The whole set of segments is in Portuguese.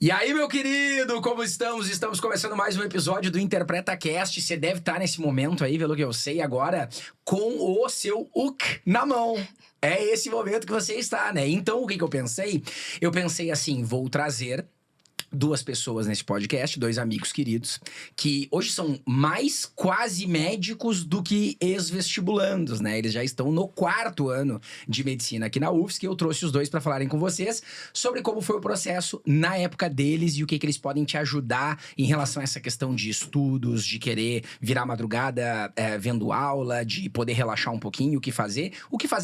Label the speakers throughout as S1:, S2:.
S1: E aí, meu querido, como estamos? Estamos começando mais um episódio do InterpretaCast. Você deve estar nesse momento aí, pelo que eu sei, agora com o seu UK na mão. É esse momento que você está, né? Então, o que eu pensei? Eu pensei assim, vou trazer duas pessoas nesse podcast, dois amigos queridos, que hoje são mais quase médicos do que ex-vestibulandos, né? Eles já estão no 4º ano de medicina aqui na UFSC e eu trouxe os dois para falarem com vocês sobre como foi o processo na época deles e o que eles podem te ajudar em relação a essa questão de estudos, de querer virar madrugada vendo aula, de poder relaxar um pouquinho, o que fazer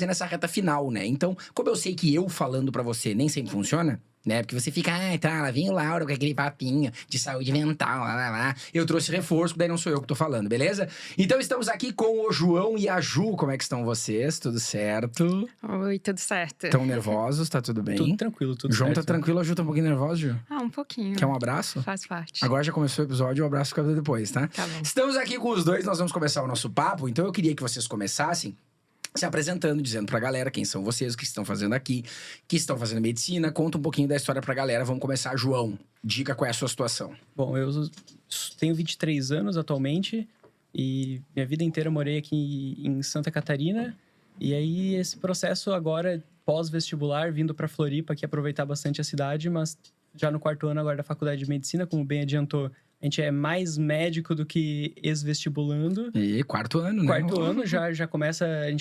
S1: nessa reta final, né? Então, como eu sei que eu falando para você nem sempre funciona, né? Porque você fica, lá vem o Laura com aquele papinho de saúde mental, lá. Eu trouxe reforço, daí não sou eu que tô falando, beleza? Então estamos aqui com o João e a Ju. Como é que estão vocês? Tudo certo?
S2: Oi, tudo certo.
S1: Estão nervosos? Tá tudo bem?
S3: Tudo tranquilo, tudo
S1: João
S3: certo.
S1: Tá tranquilo, a Ju tá um pouquinho nervosa, Ju?
S2: Um pouquinho.
S1: Quer um abraço?
S2: Faz parte.
S1: Agora já começou o episódio, o abraço fica depois, tá?
S2: Tá bom.
S1: Estamos aqui com os dois, nós vamos começar o nosso papo. Então eu queria que vocês começassem se apresentando, dizendo pra galera quem são vocês, o que estão fazendo aqui, que estão fazendo medicina. Conta um pouquinho da história pra galera. Vamos começar, João. Diga qual é a sua situação.
S3: Bom, eu tenho 23 anos atualmente e minha vida inteira eu morei aqui em Santa Catarina. E aí esse processo agora, pós-vestibular, vindo pra Floripa, aqui aproveitar bastante a cidade, mas já no 4º ano agora da faculdade de medicina, como bem adiantou, a gente é mais médico do que ex-vestibulando.
S1: E 4º ano, né?
S3: 4º ano a gente já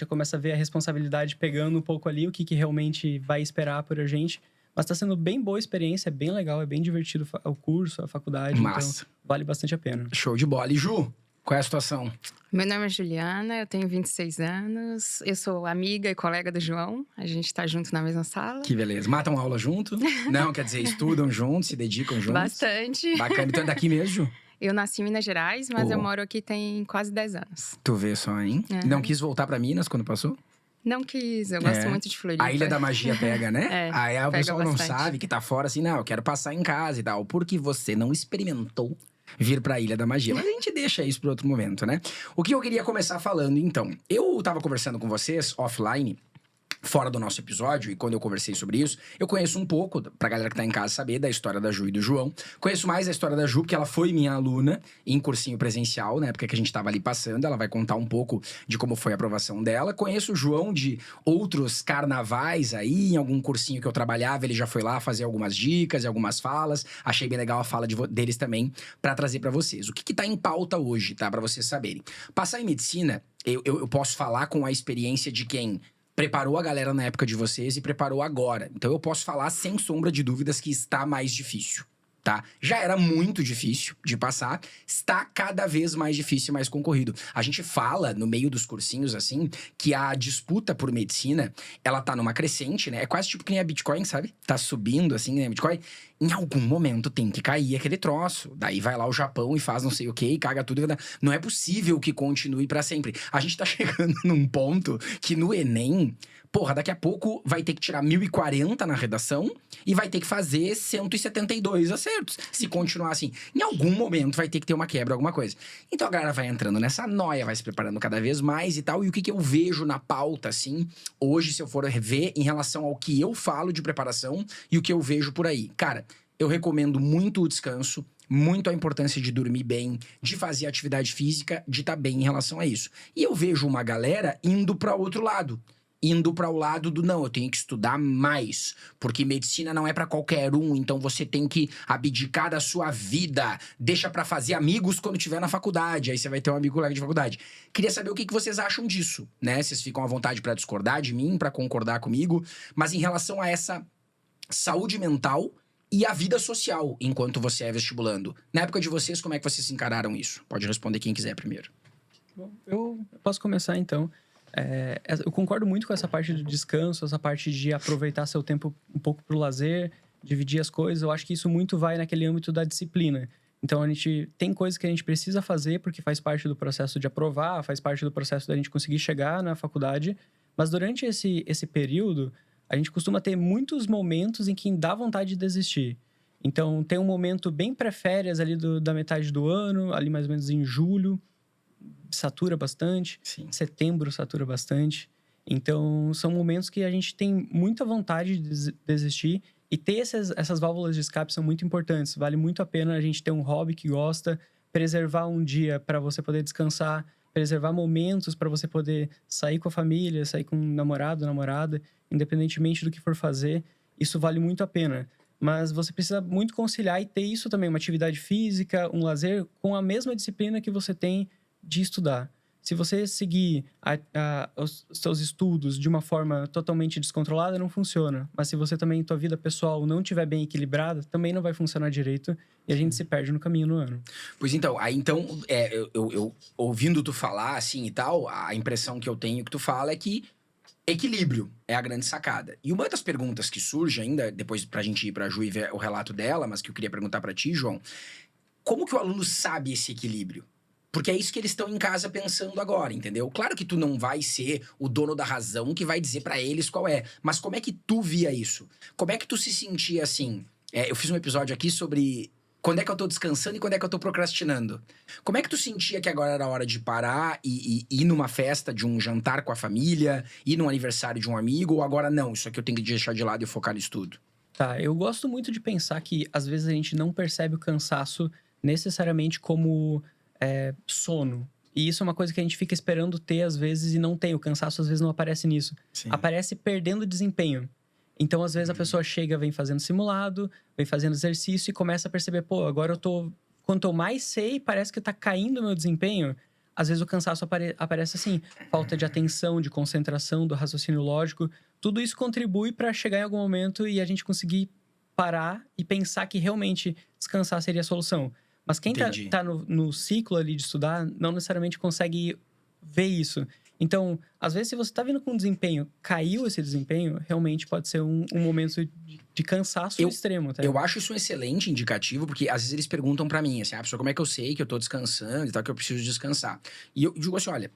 S3: começa a ver a responsabilidade pegando um pouco ali, o que realmente vai esperar por a gente. Mas tá sendo bem boa a experiência, é bem legal, é bem divertido o curso, a faculdade.
S1: Massa.
S3: Então vale bastante a pena.
S1: Show de bola. E Ju, qual é a situação?
S2: Meu nome é Juliana, eu tenho 26 anos. Eu sou amiga e colega do João. A gente tá junto na mesma sala.
S1: Que beleza. Matam aula junto? Não, quer dizer, estudam juntos, se dedicam juntos?
S2: Bastante.
S1: Bacana. Então é daqui mesmo, Ju?
S2: Eu nasci em Minas Gerais, mas eu moro aqui tem quase 10 anos.
S1: Tu vê só, hein?
S2: Uhum.
S1: Não quis voltar pra Minas quando passou?
S2: Não quis, eu gosto muito de Floripa.
S1: A Ilha da Magia pega, né? Aí o
S2: pega
S1: pessoal não
S2: bastante.
S1: sabe que tá fora assim, não, eu quero passar em casa e tal. Porque você não experimentou vir pra Ilha da Magia. Mas a gente deixa isso pra outro momento, né? O que eu queria começar falando, então. Eu tava conversando com vocês, offline, fora do nosso episódio, e quando eu conversei sobre isso, eu conheço um pouco, pra galera que tá em casa saber, da história da Ju e do João. Conheço mais a história da Ju, porque ela foi minha aluna em cursinho presencial, na época que a gente tava ali passando. Ela vai contar um pouco de como foi a aprovação dela. Conheço o João de outros carnavais aí, em algum cursinho que eu trabalhava, ele já foi lá fazer algumas dicas e algumas falas. Achei bem legal a fala deles também, pra trazer pra vocês. O que tá em pauta hoje, tá? Pra vocês saberem. Passar em medicina, eu posso falar com a experiência de quem preparou a galera na época de vocês e preparou agora. Então eu posso falar sem sombra de dúvidas que está mais difícil, tá? Já era muito difícil de passar, está cada vez mais difícil e mais concorrido. A gente fala, no meio dos cursinhos, assim, que a disputa por medicina, ela tá numa crescente, né? É quase tipo que nem a Bitcoin, sabe? Tá subindo, assim, né? Bitcoin. Em algum momento tem que cair aquele troço. Daí vai lá o Japão e faz não sei o quê, e caga tudo. Não é possível que continue pra sempre. A gente tá chegando num ponto que no Enem, porra, daqui a pouco vai ter que tirar 1040 na redação e vai ter que fazer 172 acertos. Se continuar assim, em algum momento vai ter que ter uma quebra, alguma coisa. Então a galera vai entrando nessa noia, vai se preparando cada vez mais e tal. E o que eu vejo na pauta, assim, hoje, se eu for ver em relação ao que eu falo de preparação e o que eu vejo por aí. Cara, eu recomendo muito o descanso, muito a importância de dormir bem, de fazer atividade física, de estar bem em relação a isso. E eu vejo uma galera indo para outro lado. Indo para o lado do não, eu tenho que estudar mais, porque medicina não é para qualquer um, então você tem que abdicar da sua vida, deixa para fazer amigos quando estiver na faculdade, aí você vai ter um amigo colega de faculdade. Queria saber o que vocês acham disso, né? Vocês ficam à vontade para discordar de mim, para concordar comigo, mas em relação a essa saúde mental e a vida social enquanto você é vestibulando. Na época de vocês, como é que vocês encararam isso? Pode responder quem quiser primeiro.
S3: Bom, eu posso começar então. Eu concordo muito com essa parte do descanso, essa parte de aproveitar seu tempo um pouco pro lazer, dividir as coisas. Eu acho que isso muito vai naquele âmbito da disciplina. Então, a gente tem coisas que a gente precisa fazer porque faz parte do processo de aprovar, faz parte do processo da gente conseguir chegar na faculdade. Mas durante esse período, a gente costuma ter muitos momentos em que dá vontade de desistir. Então, tem um momento bem pré-férias ali da metade do ano, ali mais ou menos em julho, satura bastante.
S1: Sim.
S3: Setembro satura bastante. Então, são momentos que a gente tem muita vontade de desistir E ter essas válvulas de escape são muito importantes. Vale muito a pena a gente ter um hobby que gosta, preservar um dia para você poder descansar, preservar momentos para você poder sair com a família, sair com um namorado, namorada, independentemente do que for fazer. Isso vale muito a pena. Mas você precisa muito conciliar e ter isso também, uma atividade física, um lazer, com a mesma disciplina que você tem de estudar. Se você seguir os seus estudos de uma forma totalmente descontrolada, não funciona. Mas se você também, tua vida pessoal, não estiver bem equilibrada, também não vai funcionar direito e a gente se perde no caminho no ano.
S1: Pois então, eu ouvindo tu falar assim e tal, a impressão que eu tenho que tu fala é que equilíbrio é a grande sacada. E uma das perguntas que surge ainda, depois pra gente ir pra Ju e ver o relato dela, mas que eu queria perguntar pra ti, João, como que o aluno sabe esse equilíbrio? Porque é isso que eles estão em casa pensando agora, entendeu? Claro que tu não vai ser o dono da razão que vai dizer pra eles qual é. Mas como é que tu via isso? Como é que tu se sentia assim? Eu fiz um episódio aqui sobre quando é que eu tô descansando e quando é que eu tô procrastinando. Como é que tu sentia que agora era a hora de parar e ir numa festa de um jantar com a família, ir num aniversário de um amigo, ou agora não, isso aqui eu tenho que deixar de lado e focar no estudo?
S3: Tá, eu gosto muito de pensar que às vezes a gente não percebe o cansaço necessariamente como sono. E isso é uma coisa que a gente fica esperando ter às vezes e não tem. O cansaço às vezes não aparece nisso.
S1: Sim.
S3: Aparece perdendo desempenho. Então, às vezes, a pessoa chega, vem fazendo simulado, vem fazendo exercício e começa a perceber, pô, agora eu tô... Quanto eu mais sei, parece que tá caindo o meu desempenho. Às vezes o cansaço aparece assim, falta de atenção, de concentração, do raciocínio lógico. Tudo isso contribui para chegar em algum momento e a gente conseguir parar e pensar que realmente descansar seria a solução. Mas quem tá no ciclo ali de estudar, não necessariamente consegue ver isso. Então, às vezes, se você tá vindo com desempenho, caiu esse desempenho, realmente pode ser um momento de cansaço extremo. Tá?
S1: Eu acho isso um excelente indicativo, porque às vezes eles perguntam pra mim, assim, professor, como é que eu sei que eu tô descansando e tal, que eu preciso descansar? E eu digo assim, olha,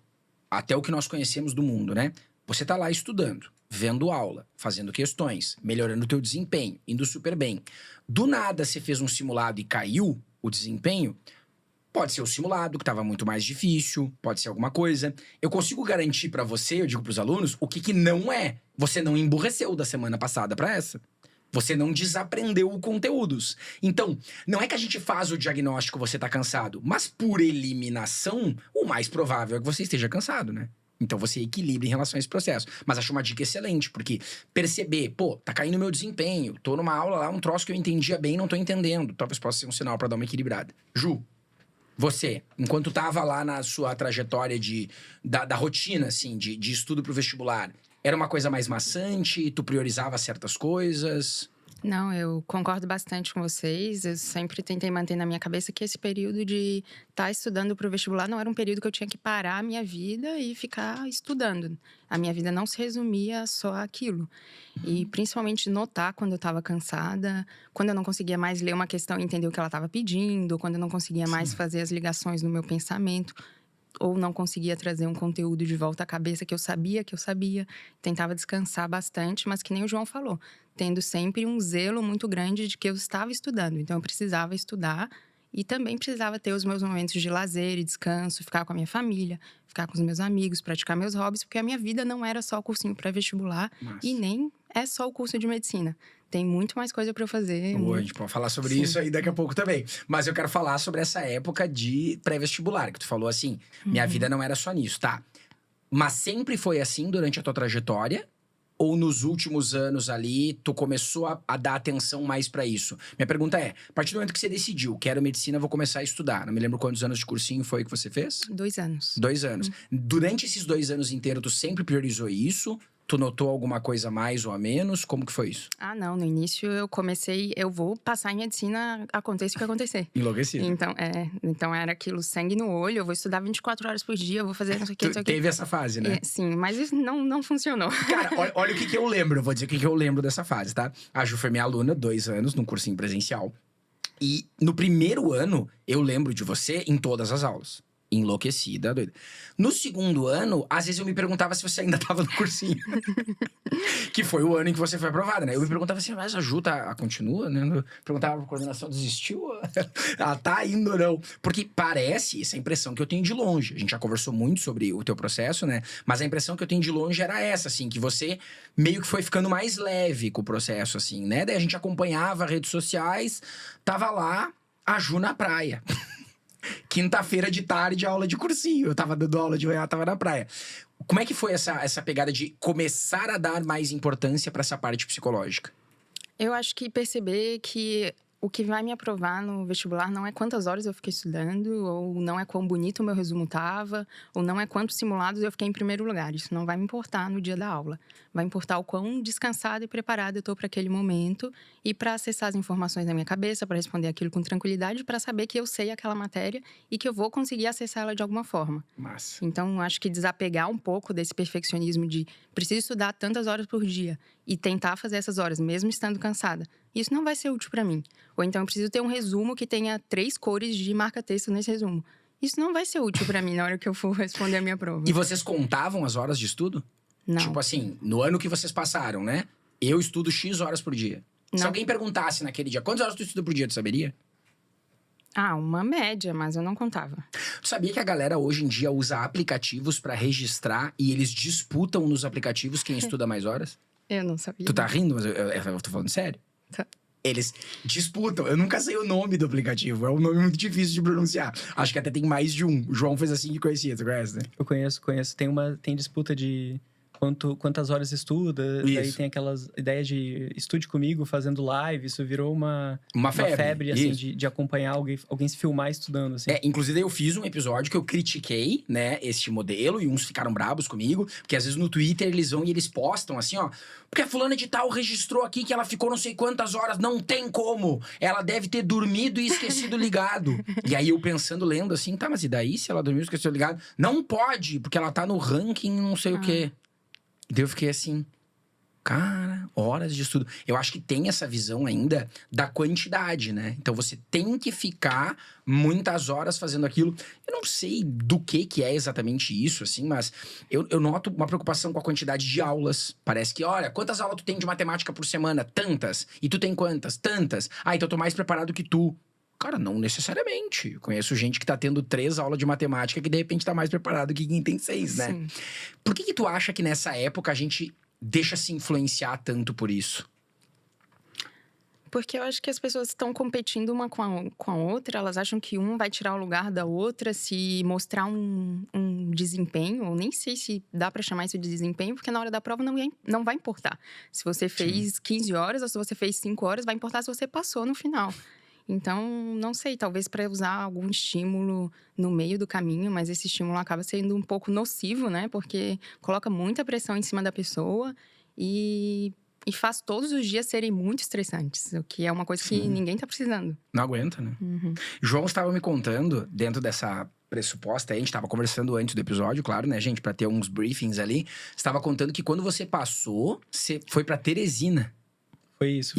S1: até o que nós conhecemos do mundo, né? Você tá lá estudando, vendo aula, fazendo questões, melhorando o teu desempenho, indo super bem. Do nada, você fez um simulado e caiu o desempenho, pode ser o simulado, que estava muito mais difícil, pode ser alguma coisa. Eu consigo garantir para você, eu digo para os alunos, o que não é. Você não emburreceu da semana passada para essa. Você não desaprendeu os conteúdos. Então, não é que a gente faz o diagnóstico, você tá cansado, mas por eliminação, o mais provável é que você esteja cansado, né? Então você equilibra em relação a esse processo. Mas acho uma dica excelente, porque perceber, pô, tá caindo o meu desempenho, tô numa aula lá, um troço que eu entendia bem, não tô entendendo. Talvez possa ser um sinal para dar uma equilibrada. Ju, você, enquanto tava lá na sua trajetória da rotina, assim, de estudo pro vestibular, era uma coisa mais maçante? Tu priorizava certas coisas?
S2: Não, eu concordo bastante com vocês. Eu sempre tentei manter na minha cabeça que esse período de estar estudando para o vestibular não era um período que eu tinha que parar a minha vida e ficar estudando. A minha vida não se resumia só àquilo. E principalmente notar quando eu estava cansada, quando eu não conseguia mais ler uma questão e entender o que ela estava pedindo, quando eu não conseguia mais fazer as ligações no meu pensamento, ou não conseguia trazer um conteúdo de volta à cabeça que eu sabia. Tentava descansar bastante, mas que nem o João falou, tendo sempre um zelo muito grande de que eu estava estudando. Então, eu precisava estudar e também precisava ter os meus momentos de lazer e descanso, ficar com a minha família, ficar com os meus amigos, praticar meus hobbies, porque a minha vida não era só o cursinho pré-vestibular e nem é só o curso de medicina. Tem muito mais coisa pra eu fazer.
S1: A gente pode falar sobre isso aí daqui a pouco também. Mas eu quero falar sobre essa época de pré-vestibular, que tu falou assim, minha vida não era só nisso, tá? Mas sempre foi assim durante a tua trajetória? Ou nos últimos anos ali, tu começou a dar atenção mais pra isso? Minha pergunta é, a partir do momento que você decidiu, quero medicina, vou começar a estudar. Não me lembro quantos anos de cursinho foi que você fez?
S2: 2 anos.
S1: 2 anos. Durante esses 2 anos inteiros, tu sempre priorizou isso? Tu notou alguma coisa a mais ou a menos? Como que foi isso?
S2: Ah, não. No início eu vou passar em medicina, aconteça o que acontecer.
S1: Enlouquecido.
S2: Então era aquilo, sangue no olho, eu vou estudar 24 horas por dia, eu vou fazer não sei o que, não sei o que.
S1: Teve essa fase, né?
S2: Sim, mas isso não funcionou.
S1: Cara, olha o que eu lembro. Eu vou dizer o que eu lembro dessa fase, tá? A Ju foi minha aluna, 2 anos, num cursinho presencial. E no primeiro ano, eu lembro de você em todas as aulas. Enlouquecida, doida. No segundo ano, às vezes eu me perguntava se você ainda tava no cursinho. Que foi o ano em que você foi aprovada, né? Eu me perguntava assim, mas a Ju continua, né? Eu perguntava pra coordenação, desistiu? Ela tá indo ou não? Porque parece, essa impressão que eu tenho de longe. A gente já conversou muito sobre o teu processo, né? Mas a impressão que eu tenho de longe era essa, assim, que você meio que foi ficando mais leve com o processo, assim, né? Daí a gente acompanhava redes sociais, tava lá, a Ju na praia. Quinta-feira de tarde, aula de cursinho. Eu tava dando aula de manhã, tava na praia. Como é que foi essa pegada de começar a dar mais importância pra essa parte psicológica?
S2: Eu acho que perceber que o que vai me aprovar no vestibular não é quantas horas eu fiquei estudando, ou não é quão bonito o meu resumo estava, ou não é quantos simulados eu fiquei em primeiro lugar. Isso não vai me importar no dia da aula. Vai importar o quão descansada e preparada eu estou para aquele momento e para acessar as informações na minha cabeça, para responder aquilo com tranquilidade, para saber que eu sei aquela matéria e que eu vou conseguir acessá-la de alguma forma.
S1: Massa.
S2: Então, acho que desapegar um pouco desse perfeccionismo de preciso estudar tantas horas por dia e tentar fazer essas horas, mesmo estando cansada, isso não vai ser útil para mim. Ou então, eu preciso ter um resumo que tenha 3 cores de marca-texto nesse resumo. Isso não vai ser útil para mim na hora que eu for responder a minha prova.
S1: E vocês contavam as horas de estudo?
S2: Não.
S1: Tipo assim, no ano que vocês passaram, né? Eu estudo X horas por dia. Se
S2: Não.
S1: alguém perguntasse naquele dia, quantas horas tu estuda por dia, tu saberia?
S2: Ah, uma média, mas eu não contava.
S1: Tu sabia que a galera hoje em dia usa aplicativos pra registrar e eles disputam nos aplicativos quem estuda mais horas?
S2: Eu não sabia.
S1: Tu tá rindo, mas eu tô falando sério?
S2: Tá.
S1: Eles disputam. Eu nunca sei o nome do aplicativo. É um nome muito difícil de pronunciar. Acho que até tem mais de um. O João fez assim e conhecia. Tu conhece, né?
S3: Eu conheço. Tem disputa de quantas horas estuda.
S1: Isso.
S3: Daí tem aquelas ideias de estude comigo, fazendo live. Isso virou uma febre assim, de acompanhar alguém se filmar estudando, assim.
S1: Inclusive eu fiz um episódio que eu critiquei, né, este modelo. E uns ficaram brabos comigo. Porque às vezes no Twitter eles vão e eles postam assim, ó. Porque a fulana de tal registrou aqui que ela ficou não sei quantas horas. Não tem como. Ela deve ter dormido e esquecido ligado. E aí eu pensando, lendo assim, tá, mas e daí se ela dormiu e esqueceu ligado? Não pode, porque ela tá no ranking não sei o quê. Daí eu fiquei assim, cara, horas de estudo. Eu acho que tem essa visão ainda da quantidade, né? Então você tem que ficar muitas horas fazendo aquilo. Eu não sei do que é exatamente isso, assim, mas eu noto uma preocupação com a quantidade de aulas. Parece que, olha, quantas aulas tu tem de matemática por semana? Tantas. E tu tem quantas? Tantas. Ah, então eu tô mais preparado que tu. Cara, não necessariamente. Eu conheço gente que tá tendo 3 aulas de matemática que de repente tá mais preparado que quem tem 6, né?
S2: Sim.
S1: Por que tu acha que nessa época a gente deixa se influenciar tanto por isso?
S2: Porque eu acho que as pessoas estão competindo uma com a outra, elas acham que um vai tirar o lugar da outra se mostrar um desempenho. Eu nem sei se dá para chamar isso de desempenho, porque na hora da prova não vai importar. Se você fez 15 horas ou se você fez 5 horas, vai importar se você passou no final. Então, não sei, talvez para usar algum estímulo no meio do caminho, mas esse estímulo acaba sendo um pouco nocivo, né? Porque coloca muita pressão em cima da pessoa e faz todos os dias serem muito estressantes, o que é uma coisa que ninguém tá precisando.
S1: Não aguenta, né? João estava me contando, dentro dessa pressuposta, a gente estava conversando antes do episódio, claro, né, gente? Para ter uns briefings ali. Estava contando que quando você passou, você foi para Teresina.
S3: Foi isso.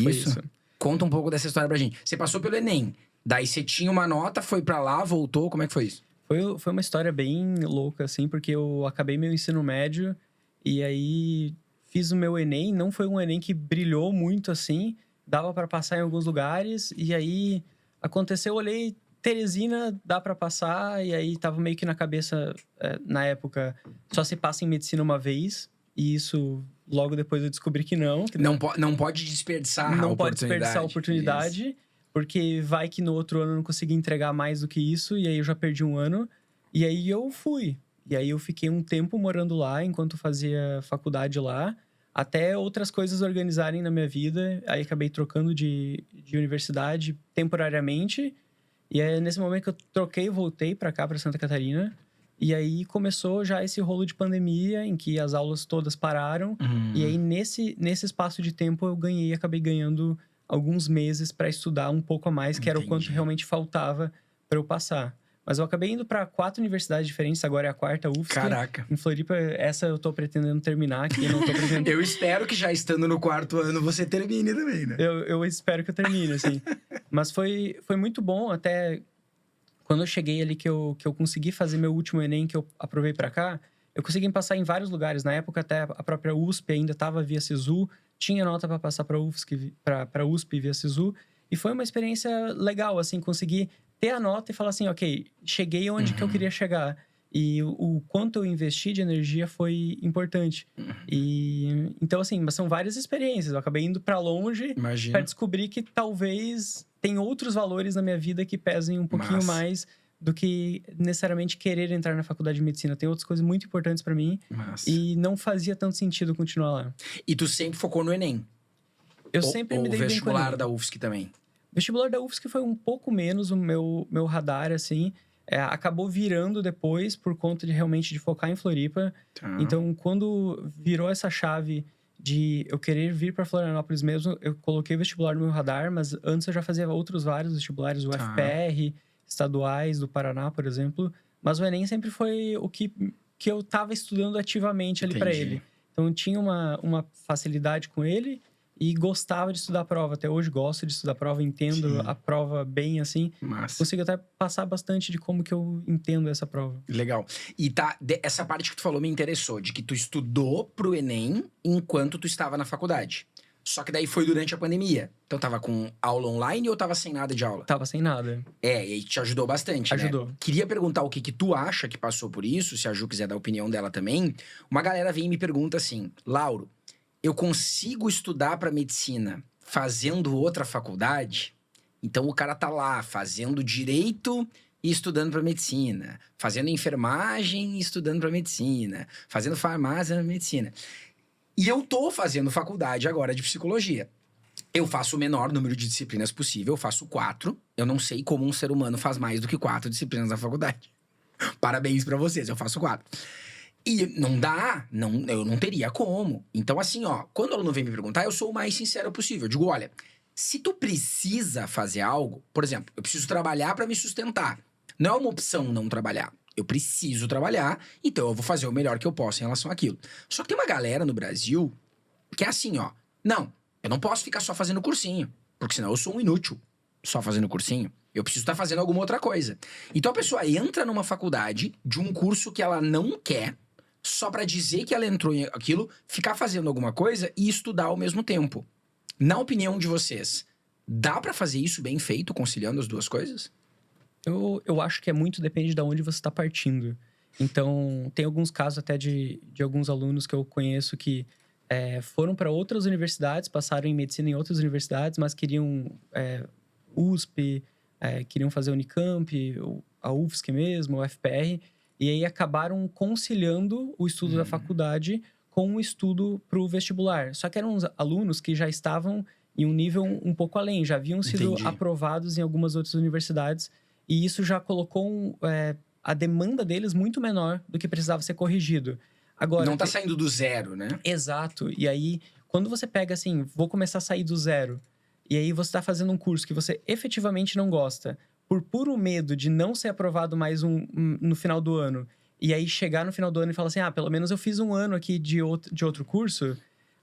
S1: Conta um pouco dessa história pra gente. Você passou pelo Enem, daí você tinha uma nota, foi pra lá, voltou, como é que foi isso?
S3: Foi uma história bem louca, assim, porque eu acabei meu ensino médio e aí fiz o meu Enem. Não foi um Enem que brilhou muito, assim, dava pra passar em alguns lugares. E aí aconteceu, eu olhei, Teresina, dá pra passar. E aí tava meio que na cabeça, na época, só se passa em medicina uma vez. E isso, logo depois eu descobri que não.
S1: Não pode desperdiçar a oportunidade.
S3: Não pode desperdiçar a oportunidade, isso. Porque vai que no outro ano eu não consegui entregar mais do que isso, e aí eu já perdi um ano. E aí eu fui. E aí eu fiquei um tempo morando lá, enquanto fazia faculdade lá, até outras coisas organizarem na minha vida. Aí acabei trocando de universidade temporariamente. E é nesse momento que eu troquei, voltei pra cá, pra Santa Catarina. E aí começou já esse rolo de pandemia, em que as aulas todas pararam. E aí nesse espaço de tempo eu acabei ganhando alguns meses para estudar um pouco a mais, que era o quanto realmente faltava para eu passar. Mas eu acabei indo para 4 universidades diferentes, agora é a 4ª UFSC.
S1: Caraca.
S3: Em Floripa, essa eu tô pretendendo terminar, aqui eu não tô pretendendo...
S1: Eu espero que já estando no 4º ano você termine também, né?
S3: Eu espero que eu termine, assim. Mas foi muito bom, até quando eu cheguei ali que eu consegui fazer meu último Enem, que eu aprovei para cá, eu consegui passar em vários lugares. Na época, até a própria USP ainda estava via SISU, tinha nota para passar para para USP via SISU. E foi uma experiência legal, assim, conseguir ter a nota e falar assim, ok, cheguei onde que eu queria chegar. E o quanto eu investi de energia foi importante. E então, assim, mas são várias experiências. Eu acabei indo para longe para descobrir que talvez tem outros valores na minha vida que pesem um pouquinho mais do que necessariamente querer entrar na faculdade de medicina. Tem outras coisas muito importantes para mim. E não fazia tanto sentido continuar lá.
S1: E tu sempre focou no Enem?
S3: Eu sempre me dei bem com o
S1: vestibular da UFSC também?
S3: O vestibular da UFSC foi um pouco menos o meu radar, assim. Acabou virando depois por conta de realmente de focar em Floripa.
S1: Tá.
S3: Então, quando virou essa chave de eu querer vir para Florianópolis mesmo, eu coloquei o vestibular no meu radar, mas antes eu já fazia vários vestibulares, o FPR, estaduais do Paraná, por exemplo. Mas o Enem sempre foi o que eu estava estudando ativamente ali para ele. Então, eu tinha uma facilidade com ele e gostava de estudar a prova. Até hoje gosto de estudar a prova, entendo a prova bem, assim. Consigo até passar bastante de como que eu entendo essa prova.
S1: Legal. E essa parte que tu falou me interessou, de que tu estudou pro Enem enquanto tu estava na faculdade. Só que daí foi durante a pandemia. Então tava com aula online ou tava sem nada de aula?
S3: Tava sem nada.
S1: E aí te ajudou bastante,
S3: Ajudou.
S1: né? Queria perguntar o que tu acha que passou por isso, se a Ju quiser dar a opinião dela também. Uma galera vem e me pergunta assim, Lauro, eu consigo estudar para medicina fazendo outra faculdade? Então o cara tá lá fazendo direito e estudando para medicina, fazendo enfermagem e estudando para medicina, fazendo farmácia e medicina. E eu tô fazendo faculdade agora de psicologia. Eu faço o menor número de disciplinas possível, eu faço 4. Eu não sei como um ser humano faz mais do que 4 disciplinas na faculdade. Parabéns para vocês, eu faço 4. E não dá, eu não teria como. Então, assim, ó, quando o aluno vem me perguntar, eu sou o mais sincero possível. Eu digo, olha, se tu precisa fazer algo, por exemplo, eu preciso trabalhar para me sustentar. Não é uma opção não trabalhar. Eu preciso trabalhar, então eu vou fazer o melhor que eu posso em relação àquilo. Só que tem uma galera no Brasil que é assim, ó. Não, eu não posso ficar só fazendo cursinho, porque senão eu sou um inútil só fazendo cursinho. Eu preciso estar fazendo alguma outra coisa. Então a pessoa entra numa faculdade de um curso que ela não quer, só pra dizer que ela entrou em aquilo, ficar fazendo alguma coisa e estudar ao mesmo tempo. Na opinião de vocês, dá pra fazer isso bem feito, conciliando as duas coisas?
S3: Eu acho que muito depende de onde você está partindo. Então, tem alguns casos até de alguns alunos que eu conheço que foram para outras universidades, passaram em medicina em outras universidades, mas queriam USP, queriam fazer Unicamp, a UFSC mesmo, o FPR, e aí acabaram conciliando o estudo da faculdade com o estudo para o vestibular. Só que eram alunos que já estavam em um nível um pouco além, já haviam sido aprovados em algumas outras universidades, e isso já colocou a demanda deles muito menor do que precisava ser corrigido. Agora,
S1: não tá saindo do zero, né?
S3: Exato. E aí, quando você pega assim, vou começar a sair do zero, e aí você tá fazendo um curso que você efetivamente não gosta, por puro medo de não ser aprovado mais no final do ano, e aí chegar no final do ano e falar assim, pelo menos eu fiz um ano aqui de outro curso,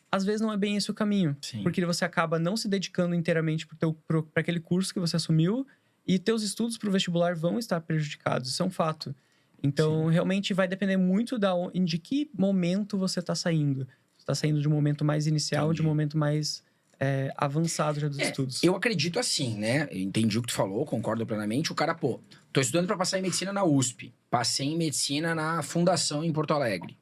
S3: às vezes não é bem esse o caminho.
S1: Sim.
S3: Porque você acaba não se dedicando inteiramente para aquele curso que você assumiu, e teus estudos para o vestibular vão estar prejudicados. Isso é um fato. Então, realmente vai depender muito de que momento você está saindo. Você está saindo de um momento mais inicial, de um momento mais avançado já dos estudos.
S1: Eu acredito assim, né? Eu entendi o que tu falou, concordo plenamente. O cara, tô estudando para passar em medicina na USP. Passei em medicina na Fundação em Porto Alegre.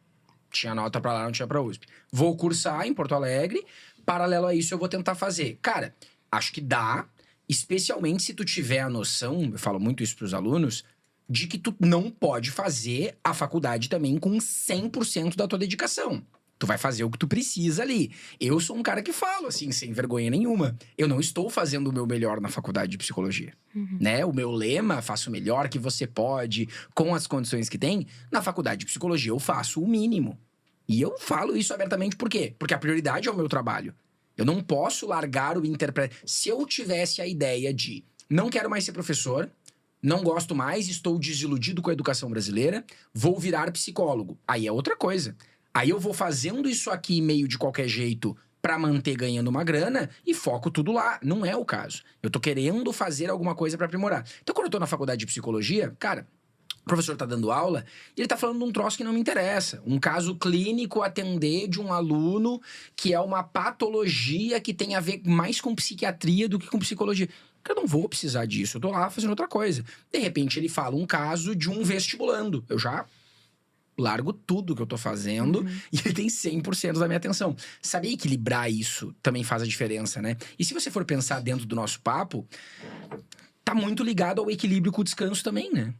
S1: Tinha nota para lá, não tinha para USP. Vou cursar em Porto Alegre. Paralelo a isso, eu vou tentar fazer. Cara, acho que dá. Especialmente se tu tiver a noção, eu falo muito isso pros alunos, de que tu não pode fazer a faculdade também com 100% da tua dedicação. Tu vai fazer o que tu precisa ali. Eu sou um cara que falo, assim, sem vergonha nenhuma. Eu não estou fazendo o meu melhor na faculdade de psicologia. Né? O meu lema, faço o melhor que você pode, com as condições que tem. Na faculdade de psicologia eu faço o mínimo. E eu falo isso abertamente por quê? Porque a prioridade é o meu trabalho. Eu não posso largar o interprete. Se eu tivesse a ideia de não quero mais ser professor, não gosto mais, estou desiludido com a educação brasileira, vou virar psicólogo. Aí é outra coisa. Aí eu vou fazendo isso aqui meio de qualquer jeito pra manter ganhando uma grana e foco tudo lá. Não é o caso. Eu tô querendo fazer alguma coisa pra aprimorar. Então, quando eu tô na faculdade de psicologia, cara, o professor tá dando aula e ele tá falando de um troço que não me interessa. Um caso clínico atender de um aluno que é uma patologia que tem a ver mais com psiquiatria do que com psicologia. Eu não vou precisar disso, eu tô lá fazendo outra coisa. De repente, ele fala um caso de um vestibulando. Eu já largo tudo que eu tô fazendo e ele tem 100% da minha atenção. Saber equilibrar isso também faz a diferença, né? E se você for pensar dentro do nosso papo, tá muito ligado ao equilíbrio com o descanso também, né?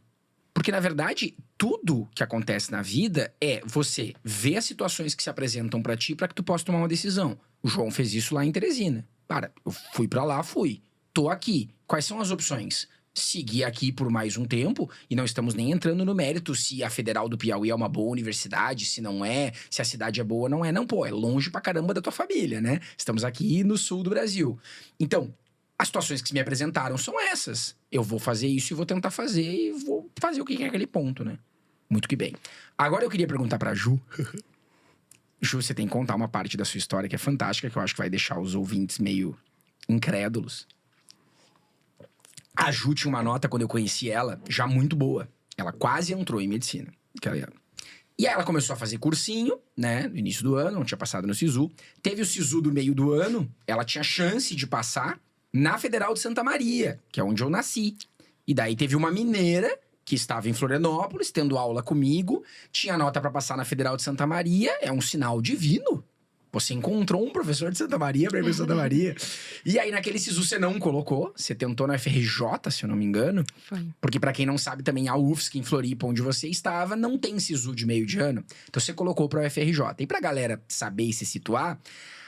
S1: Porque, na verdade, tudo que acontece na vida é você ver as situações que se apresentam pra ti pra que tu possa tomar uma decisão. O João fez isso lá em Teresina. Cara, eu fui pra lá, fui. Tô aqui. Quais são as opções? Seguir aqui por mais um tempo, e não estamos nem entrando no mérito se a Federal do Piauí é uma boa universidade, se não é, se a cidade é boa ou não é. Não, pô, é longe pra caramba da tua família, né? Estamos aqui no sul do Brasil. Então, as situações que se me apresentaram são essas. Eu vou fazer isso e vou tentar fazer e vou fazer o que é aquele ponto, né? Muito que bem. Agora eu queria perguntar pra Ju. Ju, você tem que contar uma parte da sua história que é fantástica, que eu acho que vai deixar os ouvintes meio incrédulos. A Ju tinha uma nota, quando eu conheci ela, já muito boa. Ela quase entrou em medicina. E aí ela começou a fazer cursinho, né? No início do ano, não tinha passado no SISU. Teve o SISU do meio do ano, ela tinha chance de passar na Federal de Santa Maria, que é onde eu nasci. E daí teve uma mineira que estava em Florianópolis, tendo aula comigo, tinha nota pra passar na Federal de Santa Maria, é um sinal divino. Você encontrou um professor de Santa Maria pra ir pra Santa Maria. E aí, naquele SISU, você não colocou. Você tentou na FRJ, se eu não me engano.
S2: Foi.
S1: Porque, pra quem não sabe, também a UFSC, em Floripa, onde você estava, não tem SISU de meio de ano. Então, você colocou pra UFRJ. E pra galera saber e se situar,